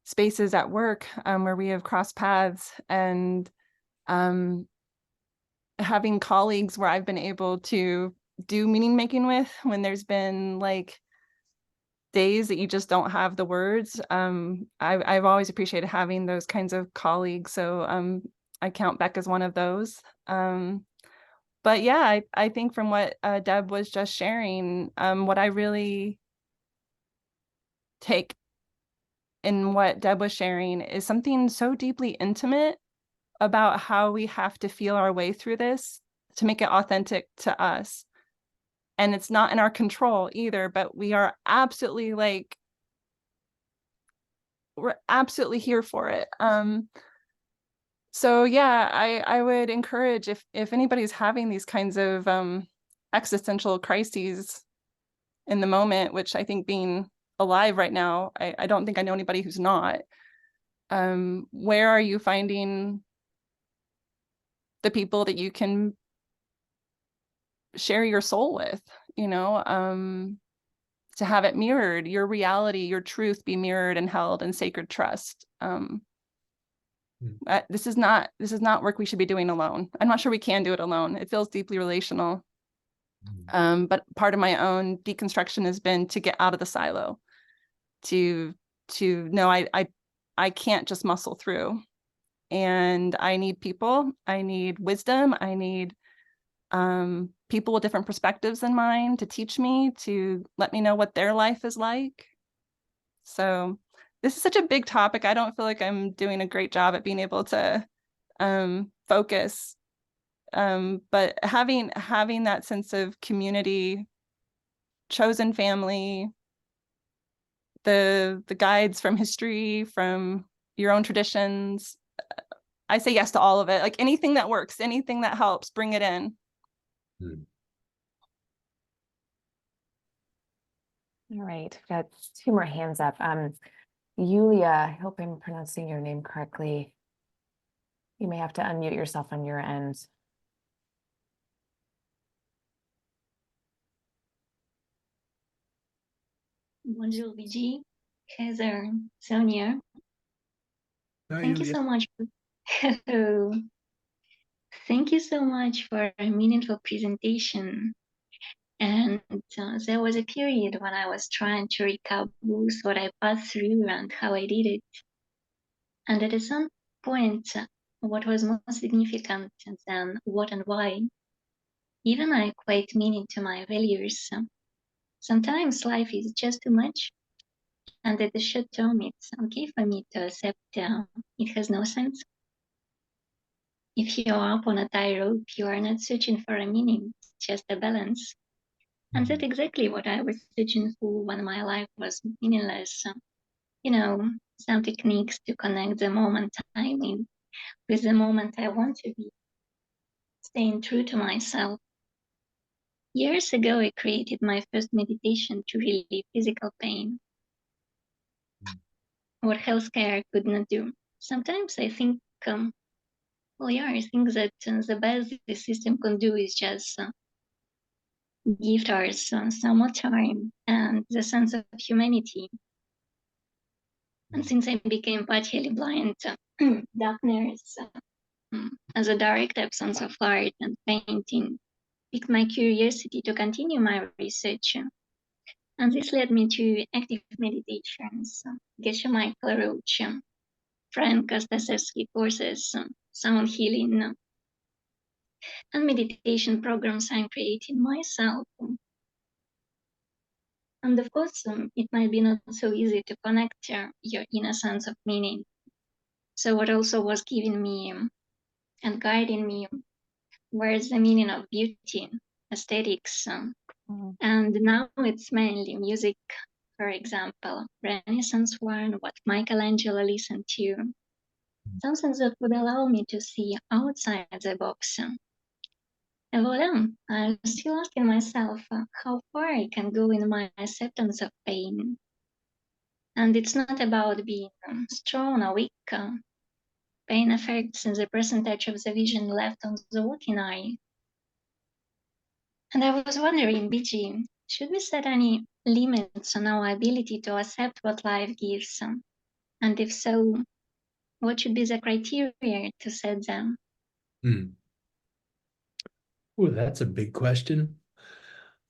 spaces at work where we have crossed paths, and having colleagues where I've been able to do meaning making with when there's been like days that you just don't have the words. I've always appreciated having those kinds of colleagues. So I count Beck as one of those. But yeah, I think from what Deb was just sharing, what I really take in what Deb was sharing is something so deeply intimate about how we have to feel our way through this to make it authentic to us. And it's not in our control either, but we are absolutely like, we're absolutely here for it. So yeah, I would encourage if anybody's having these kinds of existential crises in the moment, which I think being alive right now, I don't think I know anybody who's not. Where are you finding the people that you can share your soul with, you know, to have it mirrored, your reality, your truth be mirrored and held in sacred trust. This is not work we should be doing alone. I'm not sure we can do it alone. It feels deeply relational. But part of my own deconstruction has been to get out of the silo, to know I can't just muscle through, and I need people, I need wisdom, I need people with different perspectives than mine to teach me, to let me know what their life is like. So this is such a big topic. I don't feel like I'm doing a great job at being able to focus. But having that sense of community, chosen family, the guides from history, from your own traditions, I say yes to all of it. Like anything that works, anything that helps, bring it in. All right, we've got two more hands up. Yulia, I hope I'm pronouncing your name correctly. You may have to unmute yourself on your end. Bonjour, BG, Heather, Sonia. Hi, Thank you Julia. so much. Hello. Thank you so much for a meaningful presentation. And there was a period when I was trying to recap both what I passed through and how I did it. And at some point, what was more significant than what and why, even I equate meaning to my values. Sometimes life is just too much. And at the short term, it's okay for me to accept it has no sense. If you're up on a tightrope, you are not searching for a meaning, just a balance. And that's exactly what I was searching for when my life was meaningless. Some techniques to connect the moment I'm in with the moment I want to be, staying true to myself. Years ago, I created my first meditation to relieve physical pain, what healthcare could not do. Sometimes I think, I think that the best the system can do is just give us some more time and the sense of humanity. And since I became partially blind, darkness, as a direct absence of art and painting, piqued my curiosity to continue my research. And this led me to active meditations, Geshe Michael Roach, Frank Kostasevsky courses, sound healing, and meditation programs I'm creating myself. And of course, it might be not so easy to connect your inner sense of meaning. So what also was giving me and guiding me was the meaning of beauty, aesthetics. And now it's mainly music, for example, Renaissance one, what Michelangelo listened to, something that would allow me to see outside the box. And voila, I'm still asking myself how far I can go in my acceptance of pain. And it's not about being strong or weak. Pain affects the percentage of the vision left on the working eye. And I was wondering, BG, should we set any limits on our ability to accept what life gives? And if so, what should be the criteria to set them? Oh, that's a big question.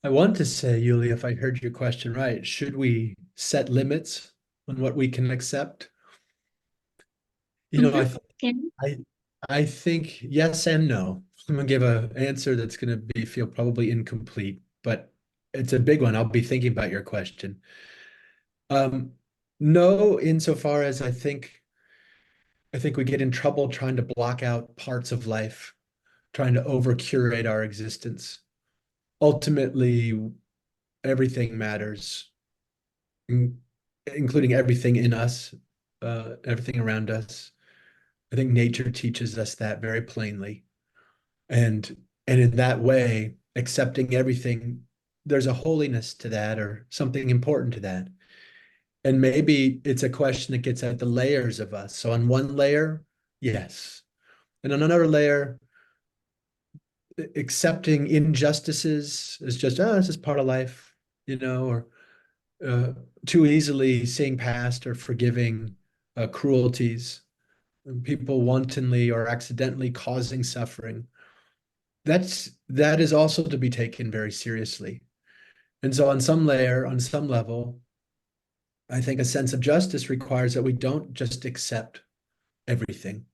I want to say, Yulia, if I heard your question right, should we set limits on what we can accept? You know, Yeah. I think yes and no. I'm gonna give an answer that's gonna be feel probably incomplete, but it's a big one. I'll be thinking about your question. No, insofar as I think we get in trouble trying to block out parts of life, trying to over curate our existence. Ultimately, everything matters, including everything in us, everything around us. I think nature teaches us that very plainly. And in that way, accepting everything, there's a holiness to that or something important to that. And maybe it's a question that gets at the layers of us. So on one layer, yes. And on another layer, accepting injustices is just, oh, this is part of life, or too easily seeing past or forgiving cruelties, people wantonly or accidentally causing suffering. That is also to be taken very seriously. And so on some layer, on some level, I think a sense of justice requires that we don't just accept everything.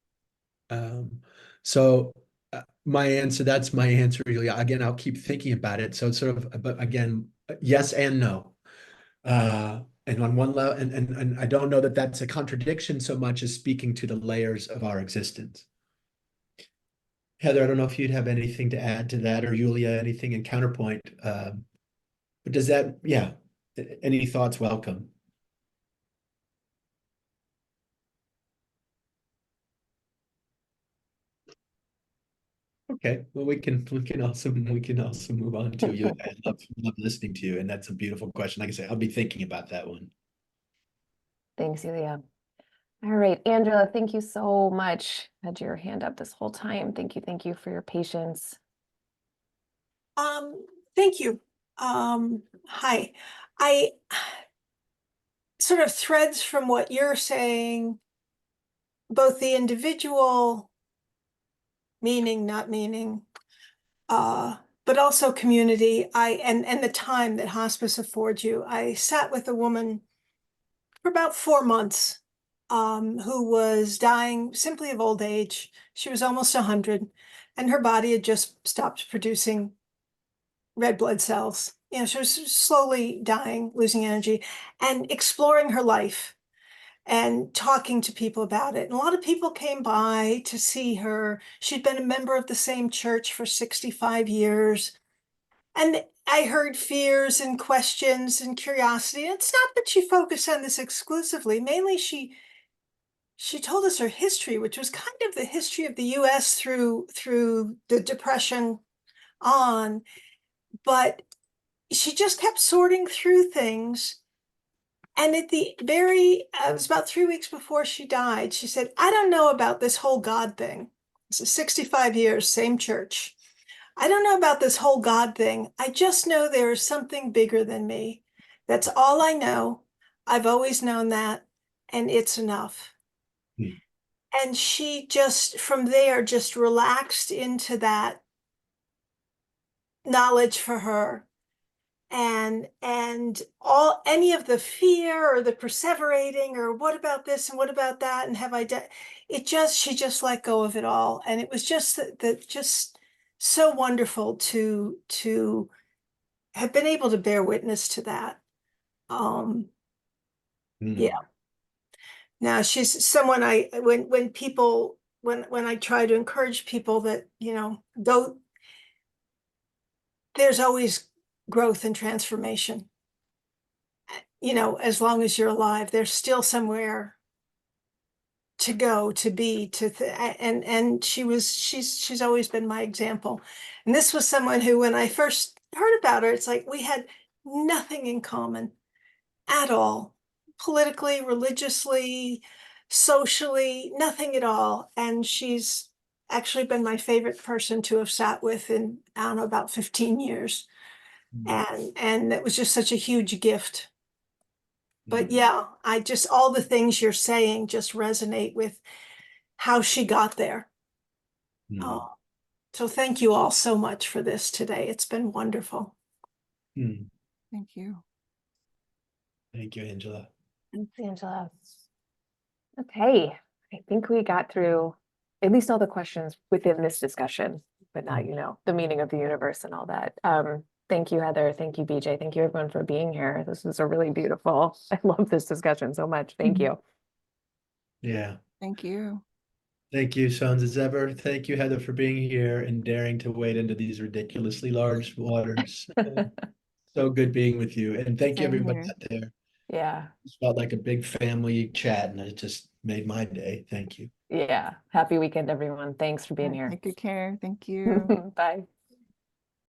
So that's my answer. Again, I'll keep thinking about it. So it's sort of, but again, yes and no. And on one level, and I don't know that that's a contradiction so much as speaking to the layers of our existence. Heather, I don't know if you'd have anything to add to that, or Yulia, anything in counterpoint. But does that, yeah, any thoughts welcome? Okay, well, we can also move on to you. I love listening to you, and that's a beautiful question. Like I said, I'll be thinking about that one. Thanks, Yulia. All right, Angela, thank you so much. Had your hand up this whole time. Thank you for your patience. Thank you. Hi. I sort of threads from what you're saying, both the individual meaning, not meaning, but also community. And the time that hospice affords you. I sat with a woman for about 4 months, who was dying simply of old age. She was almost 100, and her body had just stopped producing red blood cells. She was slowly dying, losing energy, and exploring her life and talking to people about it. And a lot of people came by to see her. She'd been a member of the same church for 65 years. And I heard fears and questions and curiosity. And it's not that she focused on this exclusively. Mainly she told us her history, which was kind of the history of the US through the Depression on. but she just kept sorting through things. And at the it was about 3 weeks before she died, she said, I don't know about this whole God thing. This is 65 years, same church. I don't know about this whole God thing. I just know there is something bigger than me. That's all I know. I've always known that, and it's enough. Hmm. And she just, from there, just relaxed into that knowledge for her. And all any of the fear or the perseverating or what about this and what about that and have I done she just let go of it all. And it was just that just so wonderful to have been able to bear witness to that. Yeah. Now she's someone when people when I try to encourage people that, go, there's always growth and transformation. As long as you're alive, there's still somewhere to go, to be, and she's always been my example. And this was someone who, when I first heard about her, it's like we had nothing in common at all, politically, religiously, socially, nothing at all. And she's actually been my favorite person to have sat with in, I don't know, about 15 years. And it was just such a huge gift. But yeah, all the things you're saying just resonate with how she got there. So thank you all so much for this today. It's been wonderful. Thank you. Thank you, Angela. Thanks, Angela. Okay, I think we got through at least all the questions within this discussion, but now, the meaning of the universe and all that. Thank you, Heather. Thank you, BJ. Thank you, everyone, for being here. This was a really beautiful, I love this discussion so much. Thank you. Yeah. Thank you. Thank you, Sons as ever. Thank you, Heather, for being here and daring to wade into these ridiculously large waters. So good being with you. And thank you, Same everybody here. out there. Yeah. It felt like a big family chat, and it just made my day. Thank you. Yeah. Happy weekend, everyone. Thanks for being here. Take good care. Thank you. Bye.